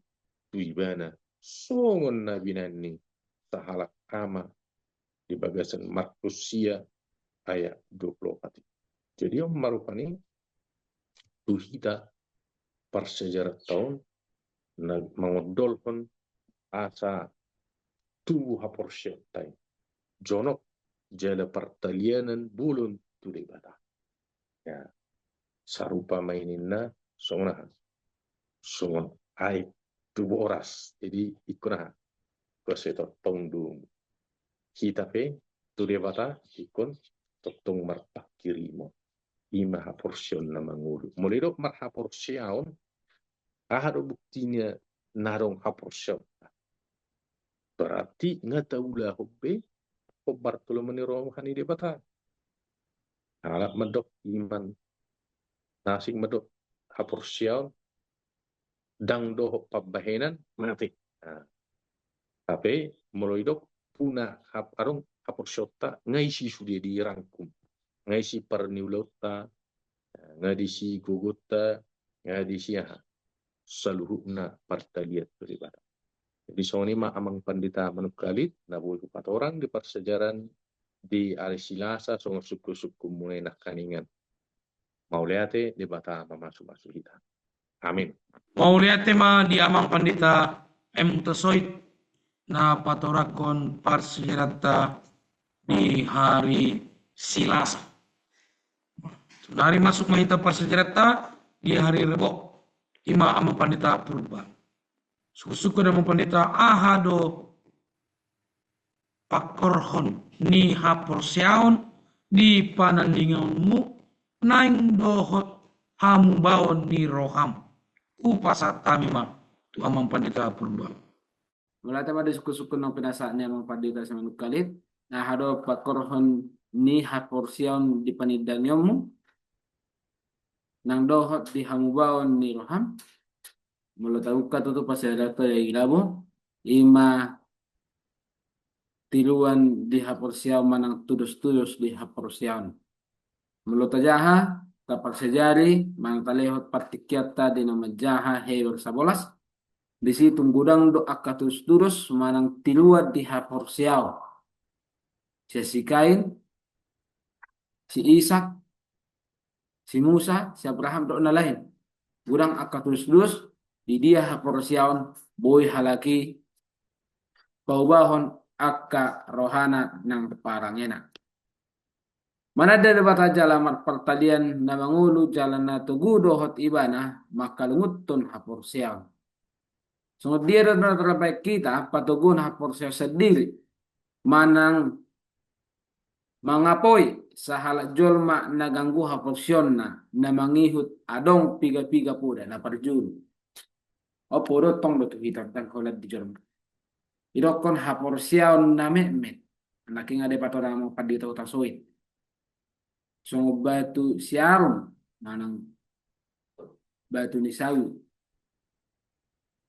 Speaker 2: tuibana songon na binani sahalak ama di bagasan Markusia ayat 24. Jadi yang marupani tuhita persejarah tahun na mangodolkon asa tubuh haporsyotai jonok jala pertalianan bulun tudai bata. Ya, sarupa mainin na songon ai tubuh oras. Jadi ikuna kesetot tongdung kita pe tudai bata ikon totong martak kirimo ima haporsyon na mangulu. Muliro marhaporsyon ahado buktinya narong haporsyon. Berarti ngataula hobbe ko Bartolomeo Rohan di bata. Alak medok iman nasing medok haporsyon dang doho pabahenan mati. Nah, tapi meloidok puna arong haporsyota ngaisi sudah dirangkum. Ngaisi perniulota, ngadisi gugutta, ngadisi saluhuna partaliat beribadah. Jadi soni ma amang pandita manukalit na buhay 4 orang di persejaran di Arisilasa song suku-suku mulai nak kaningan. Mauleate di bata mamasuk-masuk kita. Amin.
Speaker 1: Mau lihat tema di amang pandita Emtesoid na patorakon parsejarata di hari Silasa. Dari masuk mahita parsejarata di hari Rebo ima amang pandita purba. Suku-suku dan pandita ahado pakorhon ni haporsiaon di panandinganmu naing dohot hambaon ni roham upasat tamima tu amang pandita purba.
Speaker 6: Mula tema di suku-suku ng pinasaannya mga pandita sa manukalit na hado pakorhon ni haporsiaon di panidanyom nang dohot di hamubaon ni roham. Mula tahu katutu pasyarato ya ilabo ima tiluan di haporsiaon manang tudos-tudos di haporsiaon. Mula tajaha tapak sejari manang talehot partikyata di nama jaha hewer sabolas. Di situ gudang do akatus durus manang tiluat di haporsiaw. Si Kain, si Ishak, si Musa, si Abraham do na lain. Gudang akatus durus di dia haporsiaw boy halaki paubahon akka rohana ng parangena. Manada bata jalamat pertalian na mangulu jalan na tugudo hot ibana makalunguton haporsiaw. So dia na terbaik kita patugun haporsiaw sendiri manang mangapoy sa halajolma naganggu haporsyon na mangihut adong piga-piga puda na parjun. O puro tong betul kita tangkolat di jolma. Idokon haporsyaw na memet. Naking ada patora mo padita utasoy. So batu siarum manang batu ni sayu.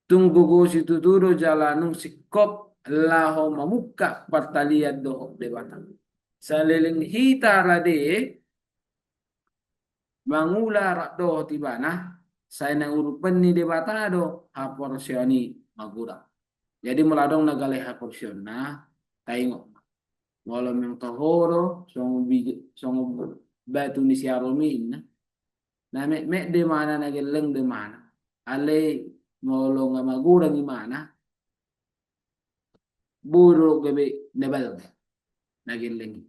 Speaker 6: Tunggu situ dulu jalanung sikop laho mamuka partalian doho debatan. Saliling hita rade mangula rakdo tibana saya nang urupan ni debatado haporsyoni magura. Jadi meladong nagale haporsyon na tayo walau yang tohoro song batu ni siaromin na me de mana nageleng de mana ale molo nga magura ni mana buro gabe nebal nageleng.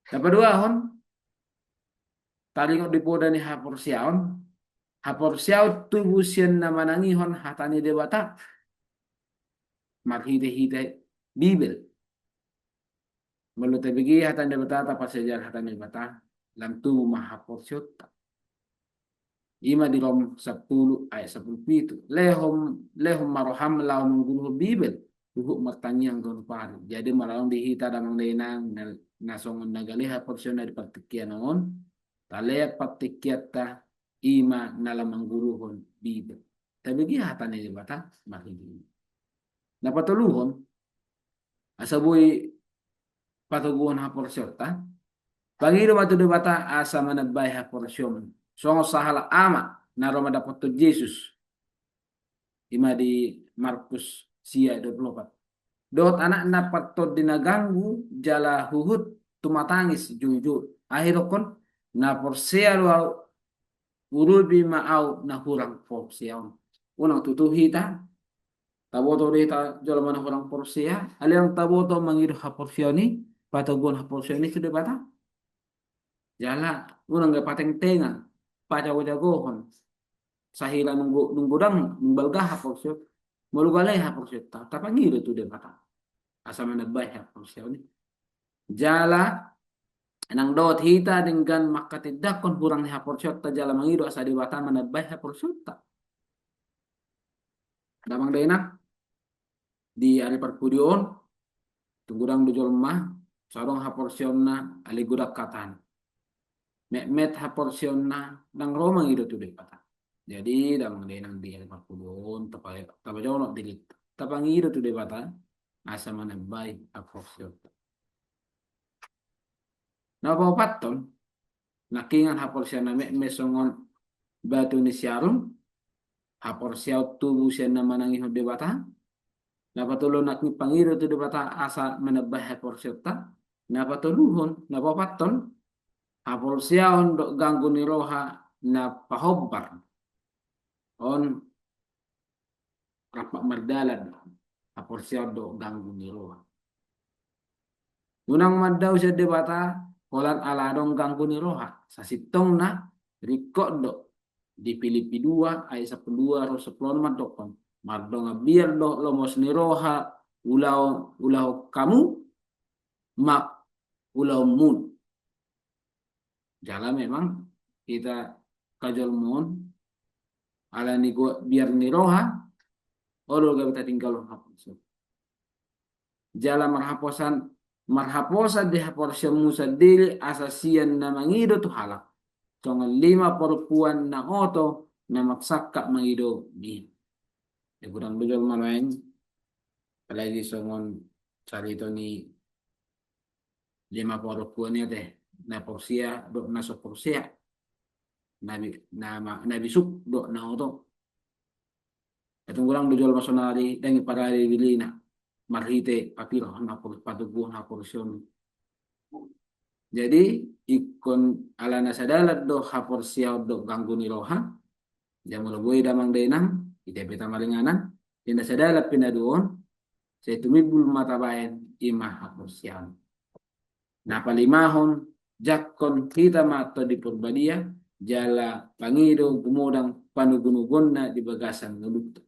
Speaker 6: Kapaduahon talingot dipoda ni haporsyaw tubusian na manangihon hatani debata maghite-hite Bibel melutai bigi hatan debata apa sejarah hatan debata lam tubuh mahaporsyot ima di Rom 10 ayat 10 lehom maroham laum mengguluh Bibel buhuk martanyang don pari jadi malang dihita damang denang nasong nagaliha porsyon na dipartikyan noon talaya partikyata ima nalamang guruhon Bibel tabigi hatan ni debata makindi napatuluhon asaboy patuguhan haporsyota pagiro matu debata asa manabay haporsyon songo sahala ama na Roma dapat to Jesus Ima di Markus sia 24. Dot anak napat to dinaganggu jala huhut tumatangis jujur. Akhirnya kon na porsea lu urubi maau na hurang porsea. Unang tutuhi ta taboto dita jala mana hurang porsea. Aliang taboto mangiru ha porsea ni patagon ha porsea ni sudah bata. Jala unang gapateng tenga pada wajagohon. Sahila nunggu dang nungbalgah ha porsea. Malugalay ha porsea ta tapangiru tu de bata. Asa manabay ha porsea ni. Jala nang dot hita dengan makatidakon hurang ha porsea ta jala mangiru asa di bata manabay ha porsea ta. Damang dena di ari perpudion tunggurang dujol mah sarong ha porsea na ali gudak katan. Met ha porsea na nang romang ido tu de bata. Jadi damang dena di ari perpudion tapajono dilit. Tapangiru tu de bata asa manabay ha porsea ta. Napapaton nakingan hapor siya na mesongon batu ni siaron hapor siya tubuh siya na manangihod de bata napatulo nakni pangiru tu de bata asa manabah hapor siya ta napatuluhon napapaton hapor siya on do ganggu ni roha na pahobbar on rapak mardalan hapor siya do ganggu ni roha unang madaw siya de bata kolan aladong ganggu ni roha sasitong na rikok do di Filipi 2 ayat 12 ro 10 madokon mardong biar do lomos ni roha ulau kamu mak ulau mun jala memang kita kajol mun ala ni gua biar ni roha olo ga kita tinggal hapus jala marhaposan di haporsia Musa dili asasian na mangido tu halak. Tonga 5 perempuan na oto na maksaka mangido di. Di gudang bujol malain. Apalagi songon carito ni 5 perempuan niya teh. Na porsia do na so porsia. Na bisuk do na oto. Itong gudang bujol masonari dangi parali bilina. Marhite papiro na patubuh na porsyon. Jadi ikon ala nasadalat do haporsia do ganggu ni roha. Jamu logoy damang denang ite peta malinganan. Tina sadalat pinaduon sa tumibul matabayan imah haporsia. Napalimahon jakon kita mato di purbadia jala pangido gumudang panugunugon na di bagasan nulukto.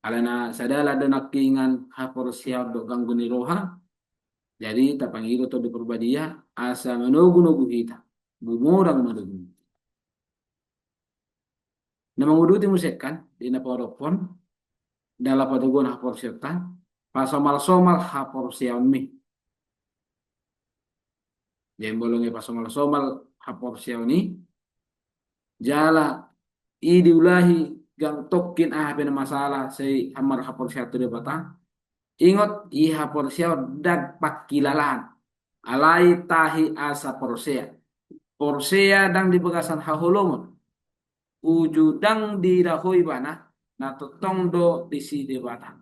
Speaker 6: Alana sadala do nakingan haporsia do ganggu ni roha jadi tapangiru to di perbadia asa manugu-nugu kita bumurang manugu na manguduti musekan di naporopon dala patugon haporsia ta pasomal-somal haporsia mi jembolonge pasomal-somal haporsia ni jala idiulahi gang tokin pena masalah say amar hapor siya tu bata ingot i hapor siya dag pakilalan alay tahi asa porsea dang di bagasan hahulomon ujudang di rahoy bana na totong do di si de bata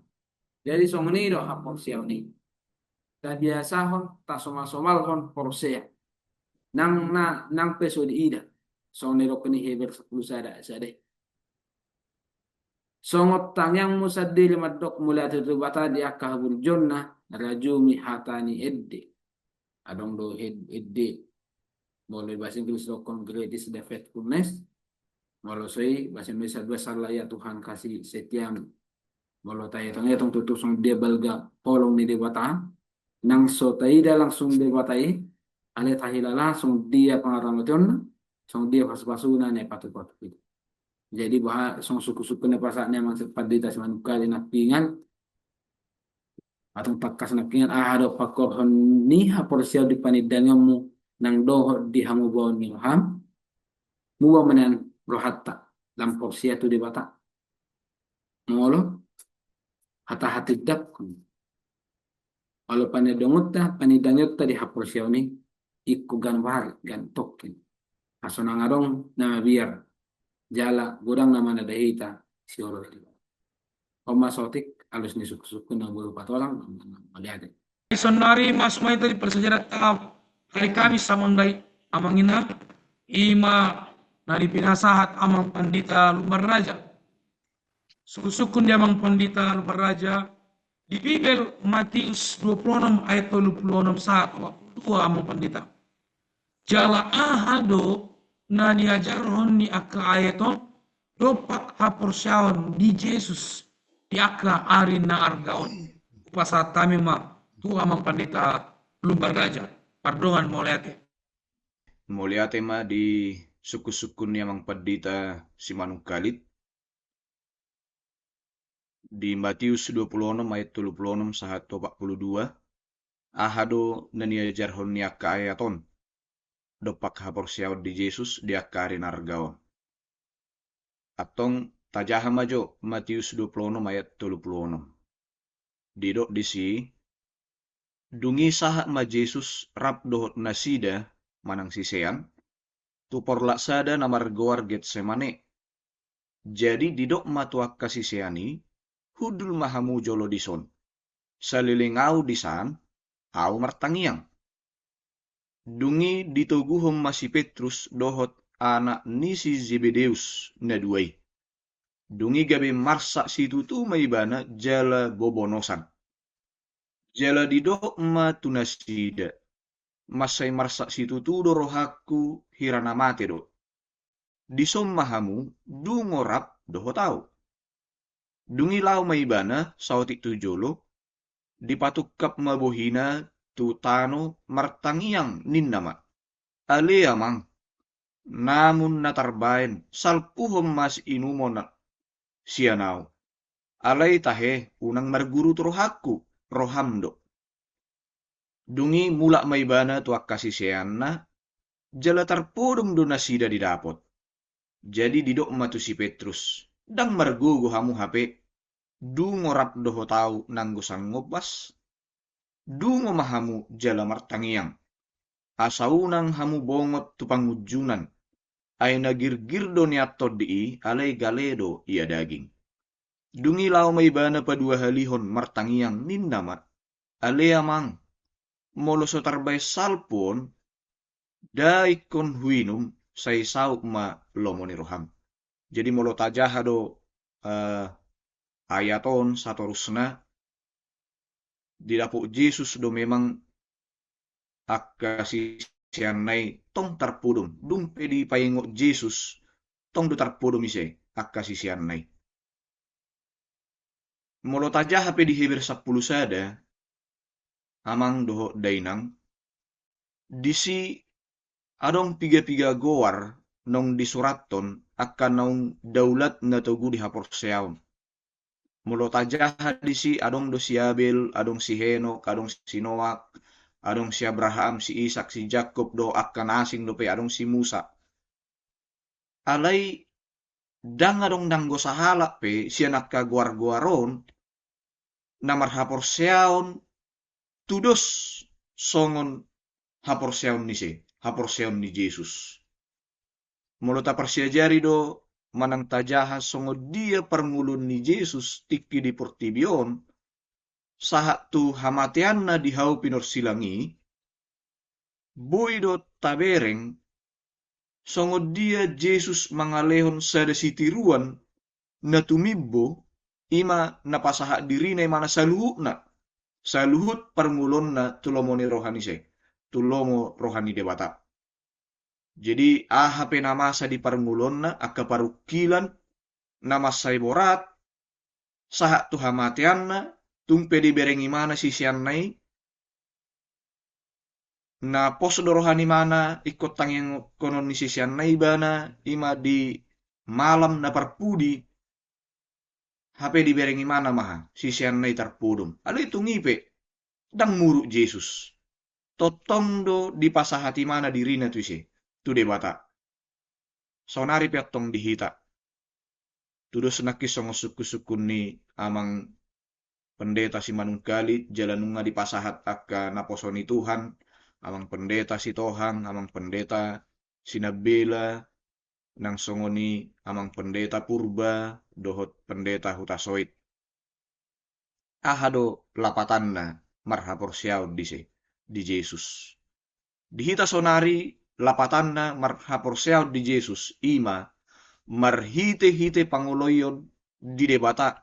Speaker 6: jadi songni do hapor siya ni da biasa hon ta somal-somal hon porsea nang peso di ida songni do kini heber 10 sada songot tangyang musadil madok mula tutubata di akahabul jonna rajumi hatani edde adong do edde boleh bahasa Inggris do greatest the faithfulness molo soy bahasa Indonesia dua salah ya Tuhan kasih setiam molo tayo tong tutup song dia balga polong ni debata nang so taida langsung debatai ale tahila langsung dia pangaramoton song dia pas-pasuna ne patu-patu. Jadi bahwa song suku-suku na pasaknya mang sepadita manukali napingan atau pakas napingan ahado pakorhon ni haporsia di panidangamu nang doho di hamubon ni ham muwa menen rohatta lam porsia tu di bata molo hata-hati dak kalau panidangutta panidangutta di haporsia ni ikku ganwar gan tokin asonangarong na biar jala gudang nama nadahita si oro Pemasotik alus ni suku-suku na bulu patolang malihat.
Speaker 1: Sonari masumay tadi persejarah tahap hari Kamis samandai amangina ima nari pinasahat amang pandita lumbar raja. Suku-sukun dia amang pandita lumbar raja di Bibel Matius 26 ayat 26 saat waktu amang pandita. Jala ahado na niajaron ni aka ayaton dopak haporsyaon di Jesus di aka arin na argaon. Pasat kami tu amang pandita lumbar raja. Pardongan
Speaker 7: Moliate ma di suku-suku ni amang pandita si Manungkalit di Matius 26 ayat 26 sahat 42 ahado na niajarhon ni aka ayaton dopak haporsyaon di Jesus di aka arin argaon. Atong tajaha majo Matius 26 ayat 36. Didok disi dungi sahat ma Jesus rap dohot nasida manang sisean tu porlaksada namar goar Getsemane. Jadi didok matuak kasiseani hudul mahamu jolo dison. Salilingau disan au martangiang. Dungi ditoguhom masi Petrus dohot anak nisi Zebedeus na duay. Dungi gabe marsak situ tu maibana jala bobonosan. Jala didok ma tunasida. Masay marsak situ tu do rohaku hirana mate do. Disom mahamu du ngorap doho tau. Dungi lau maibana sautik tu jolo. Dipatukap mabohina tu tano martangiang ninnama. Ale amang. Namun natarbain salpuhom mas inumon sianau. Alay tahe unang marguru tu rohaku rohamdo. Dungi mulak maibana tu akasisianna jala tarpodong do nasida didapot. Jadi didok matu si Petrus dang margugo hamu hape du ngorap doho tau nanggo sanggobas du ngomahamu jala martangiang asaunang hamu bongot tu pangujunan ay nagirgir do niatod di alay galedo ia daging. Dungi lau maibana pa dua halihon martangiang ninnama ale amang moloso tarbay salpon daikon huinum say sauk ma lomoni roham. Jadi molo tajaha do ayaton satorusna didapuk Jesus do memang akasi sianay tong tarpudum dung pedi payengok Jesus tong do tarpudum ise akasi sianay. Molo tajaha pedi Heber 10 sada amang doho dainang disi adong piga-piga goar nong disuraton akan nong daulat na togu di haporseaon. Molo tajaha disi adong do si Abel, adong si Henok, adong si Noak, adong si Abraham, si Ishak, si Jacob do akan asing do pe adong si Musa. Alay dang adong nanggo sahala pe siya nakaguar-guaron namar haporseaon tudos songon haporseaon ni se, haporseaon ni Jesus. Molo ta persiajari do manang tajaha songo dia permulun ni Jesus tiki di portibion sahat tu hamatian na dihau pinor silangi boy do tabereng songo dia Jesus mangalehon sada sitiruan na tumibbo ima napasaha dirina mana saluhut permulun na tulomoni rohani se tulomo rohani debata. Jadi ahape namasa di parmulon na akaparukilan namasay borat sahat tu hamatian na tumpe di berengi mana sisian nai na pos dorohani mana ikut tangyang konon ni sisian nai bana ima di malam na parpudi hape di berengi mana maha sisian nai tarpudum alay itu ngipe dang muruk Jesus totong do di pasahati mana dirina tu isi tu debata sonari piat tong dihita tudo senaki songo suku-suku ni amang pendeta si Manungkalit jalanunga di pasahat akka naposoni Tuhan amang pendeta si Tohang amang pendeta si Nabela nang songoni amang pendeta purba dohot pendeta hutasoit ahado lapatanna marhapor siaw di Jesus. Dihita sonari lapatanna marhapor siaw di Jesus ima marhite-hite panguloyon di debata,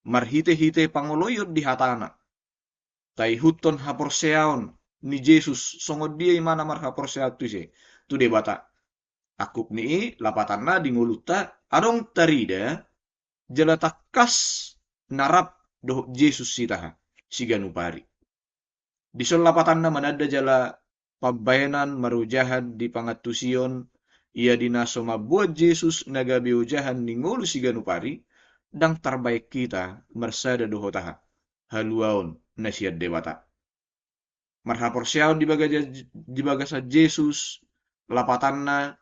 Speaker 7: marhite-hite panguloyon di hatana. Tai huton hapor siaon ni Jesus songod dia imana marhapor siaw tu debata. Akup ni lapatanna di nguluta adong tarida jala takas narap doh Jesus sitaha siganupari. Di sol lapatanna manada jala pabbayanan marujahan di pangatusion ia dinaso mabuat Jesus nagabiujahan ni ngulu siganupari dang terbaik kita mersada dohotaha haluaon nasiat dewata. Marhapor siaon di bagasa Jesus lapatanna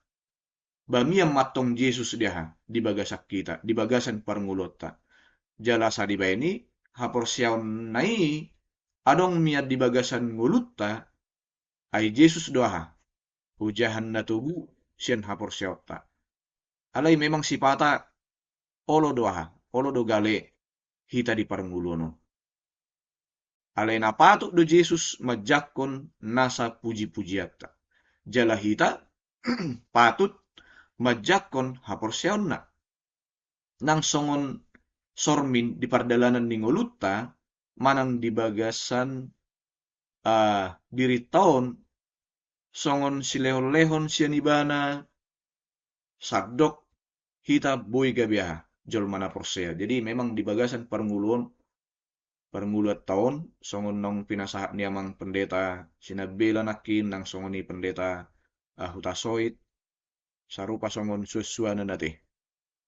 Speaker 7: bamiam matong Jesus dia di bagasak kita, di bagasan parngulota. Jala sadibaini hapor siaon nai adong miat di bagasan ngulutta ay Jesus doha hujahan na tubu sian hapor siaota. Alay memang sipata olo doha, olo do gale hita di parnguluno. Alay na patuk do Jesus majakon nasa puji-pujiatta. Jala hita patut majakon hapor siaon na. Nang songon sormin di pardalanan ni ngulutta manang di bagasan diri taon songon silehon-lehon sianibana sadok hita boy gabiaha jol mana porsea. Jadi memang di bagasan parnguluan tahun songon nong pinasahat ni amang pendeta sinabela nakin nang songon ni pendeta hutasoit sarupa songon susuana nate.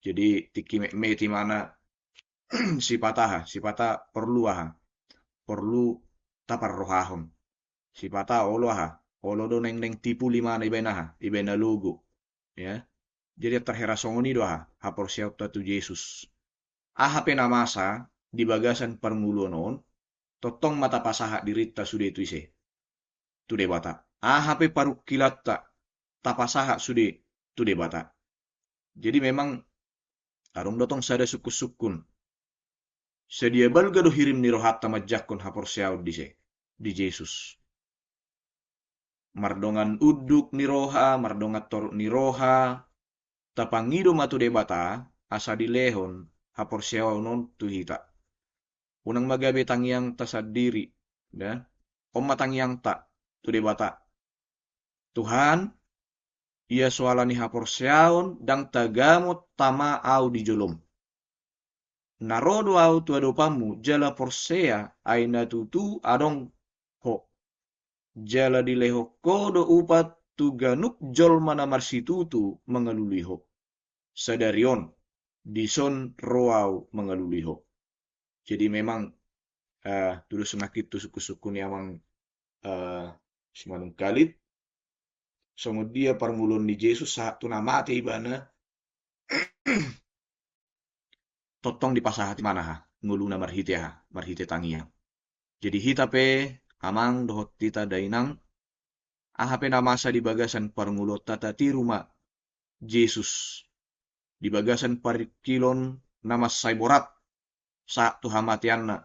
Speaker 7: Jadi tiki me ti mana si patah perlu tapar rohahon si patah olo do neng tipu lima na ibena logo ya. Jadi terhera songoni doha hapor siaut tu Yesus pena masa di bagasan parnguluanon totong mata pasaha dirita sude tu ise tu debata pe paruk kilatta tapasaha sude tu debata. Jadi memang arung dotong sada sukun sedia balga do hirim ni rohatta majakon hapor siaut di Jesus. Mardongan uduk ni roha, mardongat toruk ni roha, tapangido matu debata, asa di lehon, hapor siaw non tu hita. Unang magabe tangyang tasadiri, ya, tangyang tak tu debata. Tuhan, ia soalani hapor siaon, dang tagamot tama au di jolom. Narodo au tu adopamu, jala porsea, aina tutu adong ho. Jala dileho kodo upat tu ganuk jol mana marsitutu mengaluliho. Sadarion dison roau mengaluliho. Jadi memang tudu senakit tu suku-suku ni amang simanung kalit. Songo dia parngulun ni Jesus saat tu namate ibana totong di pasahati mana ha nguluna marhite tangia. Jadi hitape amang dohot tita dainang pe namasa di bagasan parngulot tatati rumah Jesus di bagasan parikilon nama sayborat saat tu hamatianna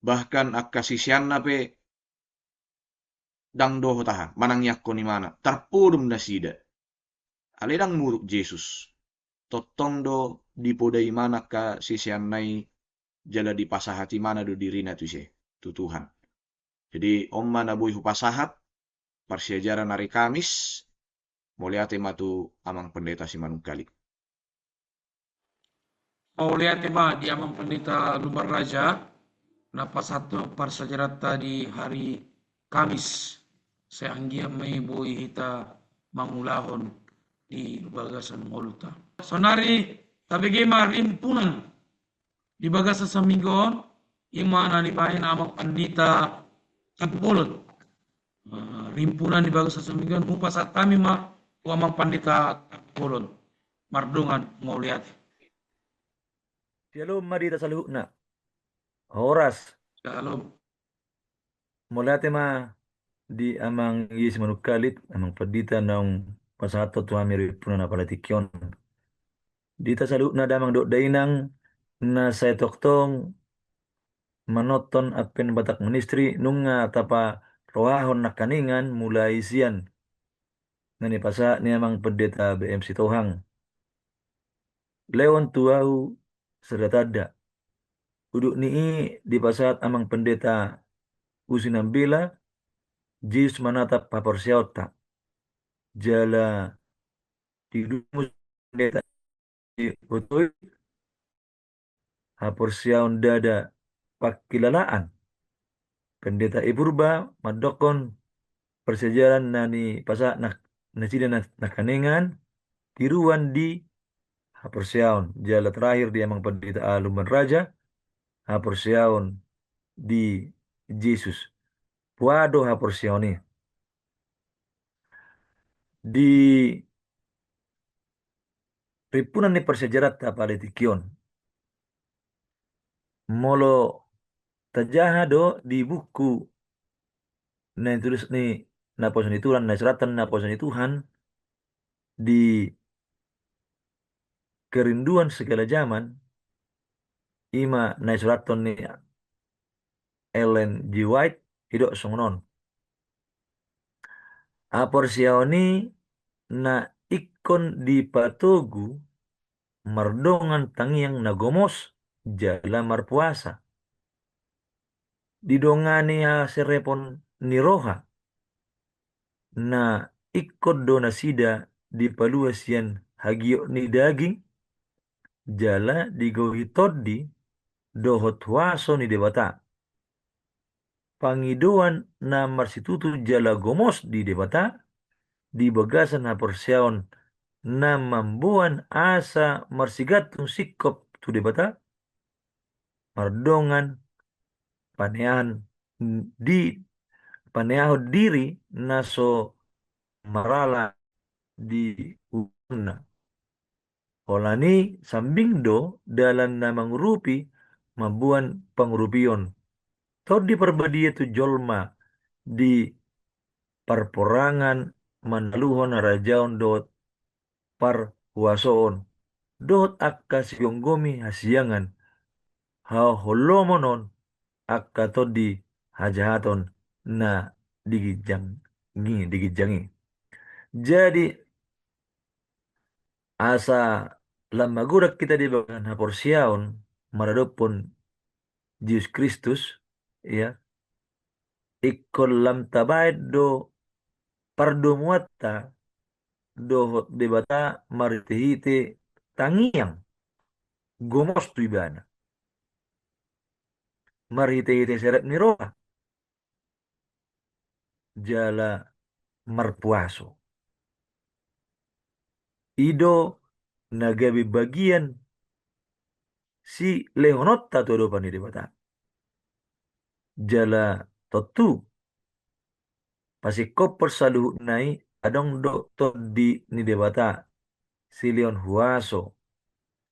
Speaker 7: bahkan akasisianna pe dang doho taha manang yakko ni mana tarpudum nasida aledang muruk Jesus totong do dipodai mana ka sisiannai jala di pasahati mana do dirina tu Tuhan. Jadi omma na buih pasahat parsiajaran hari Kamis moliate matu amang pendeta si manungkali.
Speaker 1: Mau lihat di amang pendeta Lumbar Raja napa satu parsajaran di hari Kamis seanggia may buih hita mangulahon di bagasan ngoluta. Sonari tabigema rimpunan di bagasan saminggon imana ni bahin amang pendeta Kapulot. Rimpunan di bagas sasamigan upas at kami amang pandita Kapulot. Mardungan ngoliat.
Speaker 8: Shalom marita saluhna. Oras.
Speaker 1: Shalom.
Speaker 8: Mulate di amang yes manukalit amang pandita ng pasato tu amiri punan apalatikyon. Dita saluhna damang do dainang na sa toktong manoton apen batak ministri nunga tapa roahon nakaningan mulai sian ngani pasa ni amang pendeta BMC Tohang lewon tuau sedatada uduk ni di pasat amang pendeta usinambila jis manatap paporsiauta jala tidumus pendeta utoi haporsiaun dada pakilalaan pendeta Ipurba madokon persejalan nani pasak nak nasida nakaningan tiruan di haporsiaun jala terakhir di amang pendeta Alumban Raja haporsiaun di Yesus puado haporsiaun ni di ripunan ni persejarat apaletikion molo tajaha do di buku na tulis ni naposan ituran na suratan naposan Tuhan di kerinduan segala zaman ima na suraton ni Ellen G. White hidok songnon aporsiaoni na ikon di patogu mardongan tangiang nagomos jala marpuasa didongani serepon ni roha na ikut donasida di paluasian hagio ni daging jala digohi toddi dohot waso ni debata pangidoan na marsitutu jala gomos di debata di bagasan na porsiaon na mambuan asa marsigatun sikop tu debata mardongan panean di paneaho diri naso marala di una. Olani sambindo dalam namang rupi mabuan pangrupion. Tod di perbadia tu jolma di perporangan manaluhon rajaon dot par huasoon. Dot akka sionggomi hasiangan. Hao holomonon akka todi hajahaton na digijangi. Jadi asa lamagurak kita di bagian haporsiaon maradopon Yesus Kristus ya ikon lam tabaid do pardo muatta do debata maritihite tangiang gomos tu ibana maritihite seret niroa jala marpuaso ido nagabi bagian si lehonotta todo pani debata jala totu pasi koper salu nai adong do to di ni debata silion huaso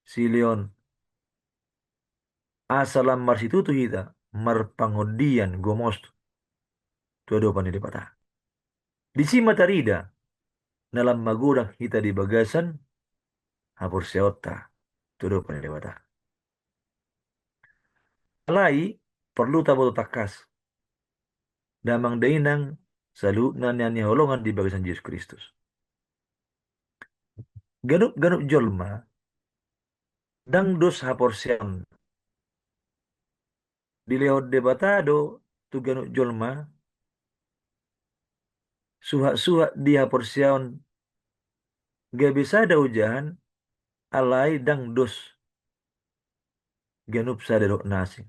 Speaker 8: silion asalam marsitutu hita marpangodian gomos todo pani debata di si matarida dalam magurang hita di bagasan hapur seota todo pani debata alai perlu taboto takas damang dainang salu nanyani holongan di bagasan Yesus Kristus ganup jolma dang dos haporsian dilehot debatado tu ganup jolma suha di haporsian gak bisa ada ujahan alai dang dos ganup sadero nasing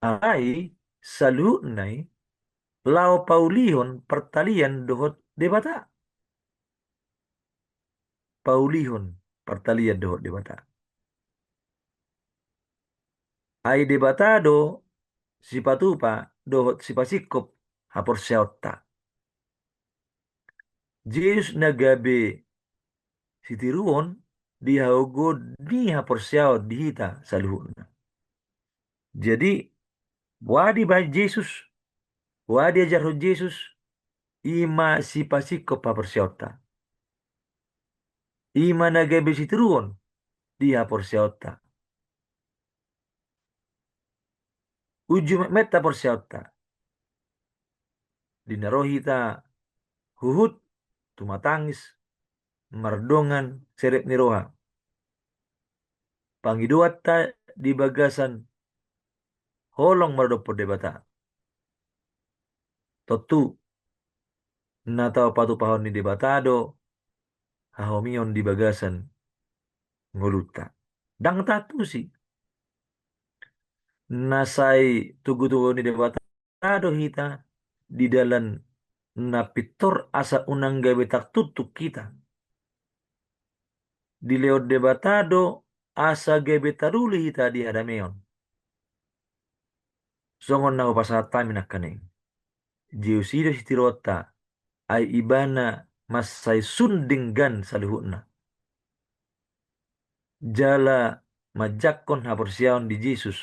Speaker 8: alai salu nai lao paulihon pertalian dohot debata paulihon pertalian dohot debata ai debatado sipatupa dohot sipasikop hapor seota Yesus nagabe sitiruon dihaogo di hapor seot dihita saluhuna jadi wadi ba Yesus wadi ajar Yesus ima sipasikop hapor seota ima nagabe sitiruon di hapor seota Ujung meta persiauta. Dinarohita huhut tumatangis mardongan seret niroha. Pangiduata di bagasan holong mardopo debata. Totu natao patu pahon ni debatado hahomion di bagasan ngoluta. Dang tatu sih. Nasai tugu-tugu ni debatado hita di dalam napitor asa unang gawe tak tutuk kita. Di lewat debatado asa gawe taruli hita di hadameon. Songon na upasata minakaning. Jiusido sitirota ay ibana masay sundinggan sa luhutna. Jala majakon haporsiyaon di Jesus.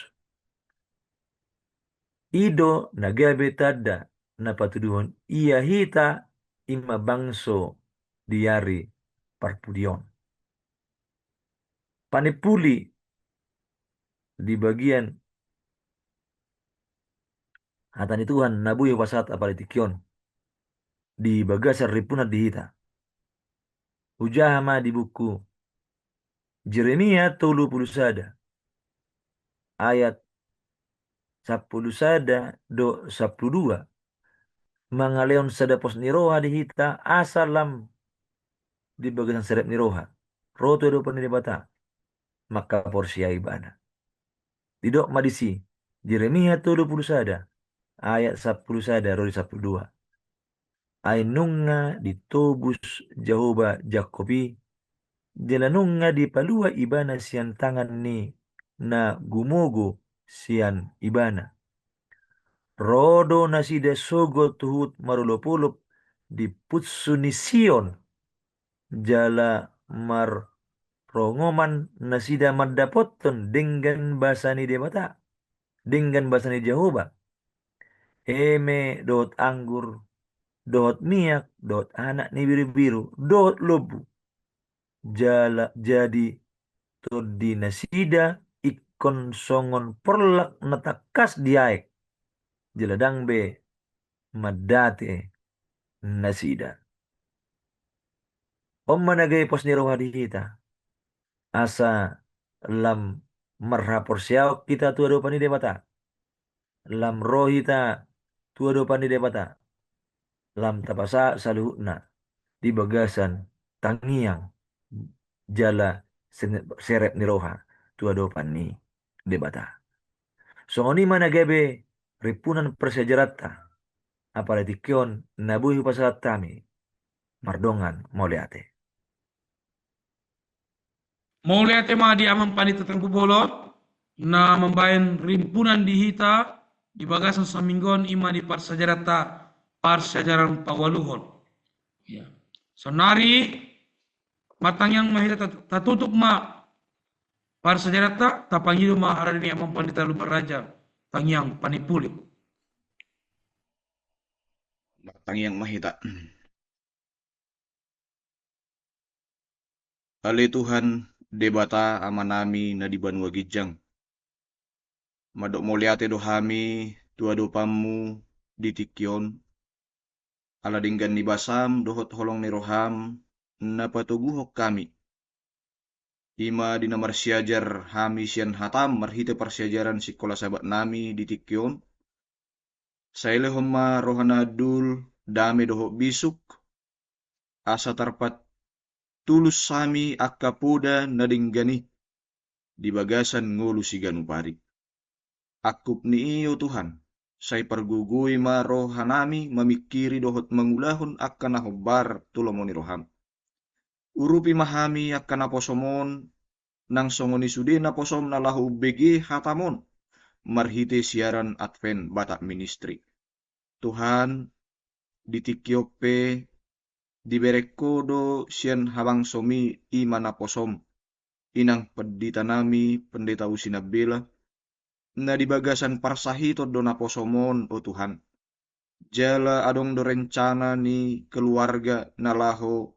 Speaker 8: Ido nagabe tada na patuduhon iya hita ima bangso diari parpudion. Panipuli di bagian hatani Tuhan nabuhi wasat apalitikion di bagasar ripunat di hita. Ujahama di buku Jeremia 30 ayat 10 do 12 mangaleon sadapos niroha di hita asalam di bagian serep niroha roto do panidibata maka porsia ibana didok madisi Jeremia 30 ayat 10 rodi 12 ainunga ditobus Jehovah Jakobi jelanunga di palua ibana sian tangan ni na gumogo sian ibana rodo nasida sogo tuhut marulopulup di putsuni Sion jala mar rongoman nasida madapoton dengan basani debata dengan basani Jehovah eme dot anggur dot miak dot anak ni biru-biru dot lobu jala jadi todi nasida ikon songon perlak natakas diaek jeladang be madate nasida om managay pos ni roha dihita asa lam marhapor siyaw kita tuado pani debata lam rohita tuado pani debata lam tapasa saluhna di bagasan tangiang jala seret ni roha tuado pani debata songoni managabe ripunan persejarata apalitikion nabuhi pasalat kami mardongan moliate.
Speaker 1: Maulia tema di amang panita tangkubolot na membayan rimpunan di hita di bagasan saminggon ima di parsajaran pawaluhon. Ya. Sonari matang yang mahita tatutuk ma parsajarata tapangido ma harani amang panita lupa raja tangyang panipuli.
Speaker 7: Matang yang mahita. Ale Tuhan debata amanami na di banua gijang. Madok moliate dohami tuado pamu di tikyon. Ala dinggan ni basam dohot holong ni roham na patuguhok kami. Ima di namar siajar hami sian hatam marhite persiajaran sikola sahabat nami di tikyon. Saile homa rohana dul dame dohok bisuk. Asa tarpat tulus sami akapoda nadinggani di bagasan ngulu siganu pari. Akup ni iyo Tuhan, say pergugui ma rohanami mamikiri dohot mangulahon akan nahobar tulomoni roham. Urupi mahami akan naposomon nang songoni sude naposom na lahu bege hatamon marhite siaran Advent Batak Ministry. Tuhan ditikyope diberekodo sian habang somi imana posom inang pendeta nami pendeta Usinabela na di bagasan parsahito do naposomon o Tuhan jala adong do rencana ni keluarga na laho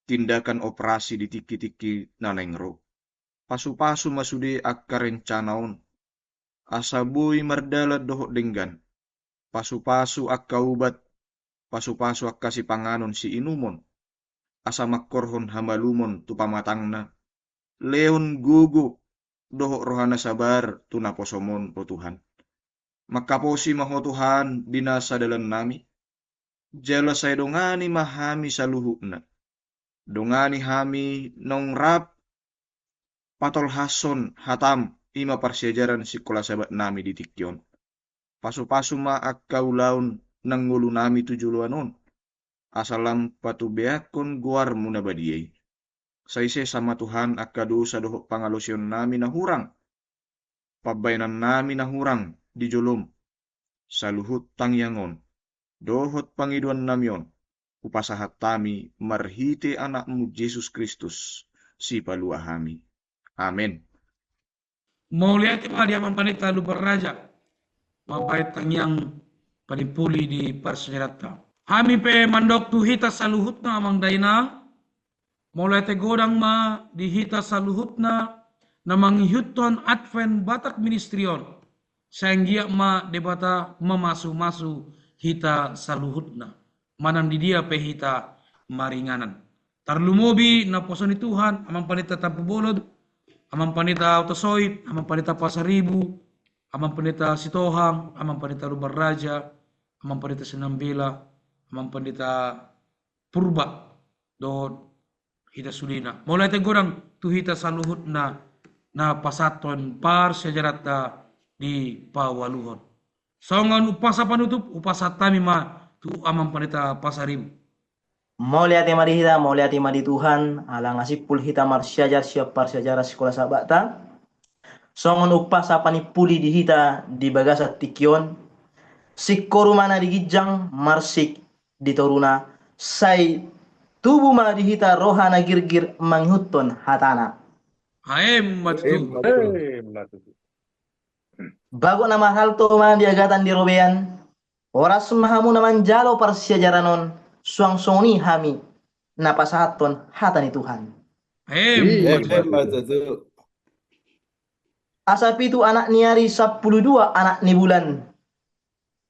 Speaker 7: tindakan operasi di tiki-tiki na nengro pasu-pasu masude akka rencanaon Asabui mardala dohok denggan. Pasu-pasu akka ubat, pasu-pasu akka si panganon si inumon. Asa makkorhon hamalumon tu pamatangna. Leon gugu dohok rohana sabar tunaposomon po Tuhan. Makaposi maho Tuhan dinasa dalam nami. Jala say dongani mahami saluhukna. Dongani hami nongrap patol hason hatam ima parsejaran sikola sabat nami di tikyon. Pasu-pasu ma akka ulaun nangulu nami tujuluanon. Asalam patubeakon guar muna badiyay. Saise sama Tuhan akka dosa dohok pangalosyon nami na hurang. Pabaynan nami na hurang di jolom. Saluhut tangyangon. Dohot pangiduan namyon. Upasahat tami marhite anakmu Yesus Kristus si paluahami. Amen.
Speaker 1: Mau lihat dia mampanita lubar raja. Mapait yang panipuli di parsejarata. Hami pe mandok tu hita saluhutna amang daina. Mulai te godang ma di hita saluhutna namang hiuton Advent Batak Ministrion. Sanggia ma debata memasu-masu hita saluhutna. Manang di dia pe hita maringanan. Tarlumobi na posoni Tuhan amang panita tapubolod, amang panita autosoid, amang panita pasaribu, amang panita sitohang, amang panita lubar raja, amang panita sinambela, amang panita purba do hita sulina. Mulai te gorang tu hita saluhut na pasaton par sejarata di pawaluhon. Songon upasa panutup upasa tami ma tu amang panita pasaribu.
Speaker 3: Mulia tema di hita, mulia tema di Tuhan, alang asipul hita marsiajar siap parsiajarah sekolah sabata. Songon upasa panipuli di hita di bagasa tikyon. Sikoru mana di gijang marsik di toruna. Say tubuh mana di hita rohana girgir manghuton hatana.
Speaker 1: Haem matu.
Speaker 3: Bago nama halto mana di agatan di robean. Oras mahamu naman jalo parsiajaranon. Suang soni hami napasahaton hatani Tuhan.
Speaker 1: Haem
Speaker 5: matu.
Speaker 3: Asap itu anak niari 12 anak ni bulan.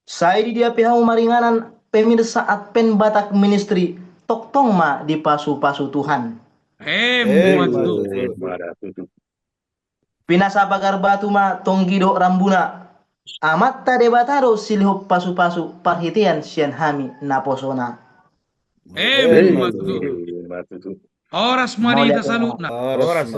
Speaker 3: Saya di dia pihak maringanan pemirsa Advent Batak Ministry toktong ma di pasu-pasu Tuhan.
Speaker 1: Haem matu.
Speaker 3: Pinasa bagar batu ma tonggido rambuna. Amat ta debataro silihop pasu-pasu parhitian sian hami naposona.
Speaker 1: Haem matu. Oras manita salutna.
Speaker 5: Oras.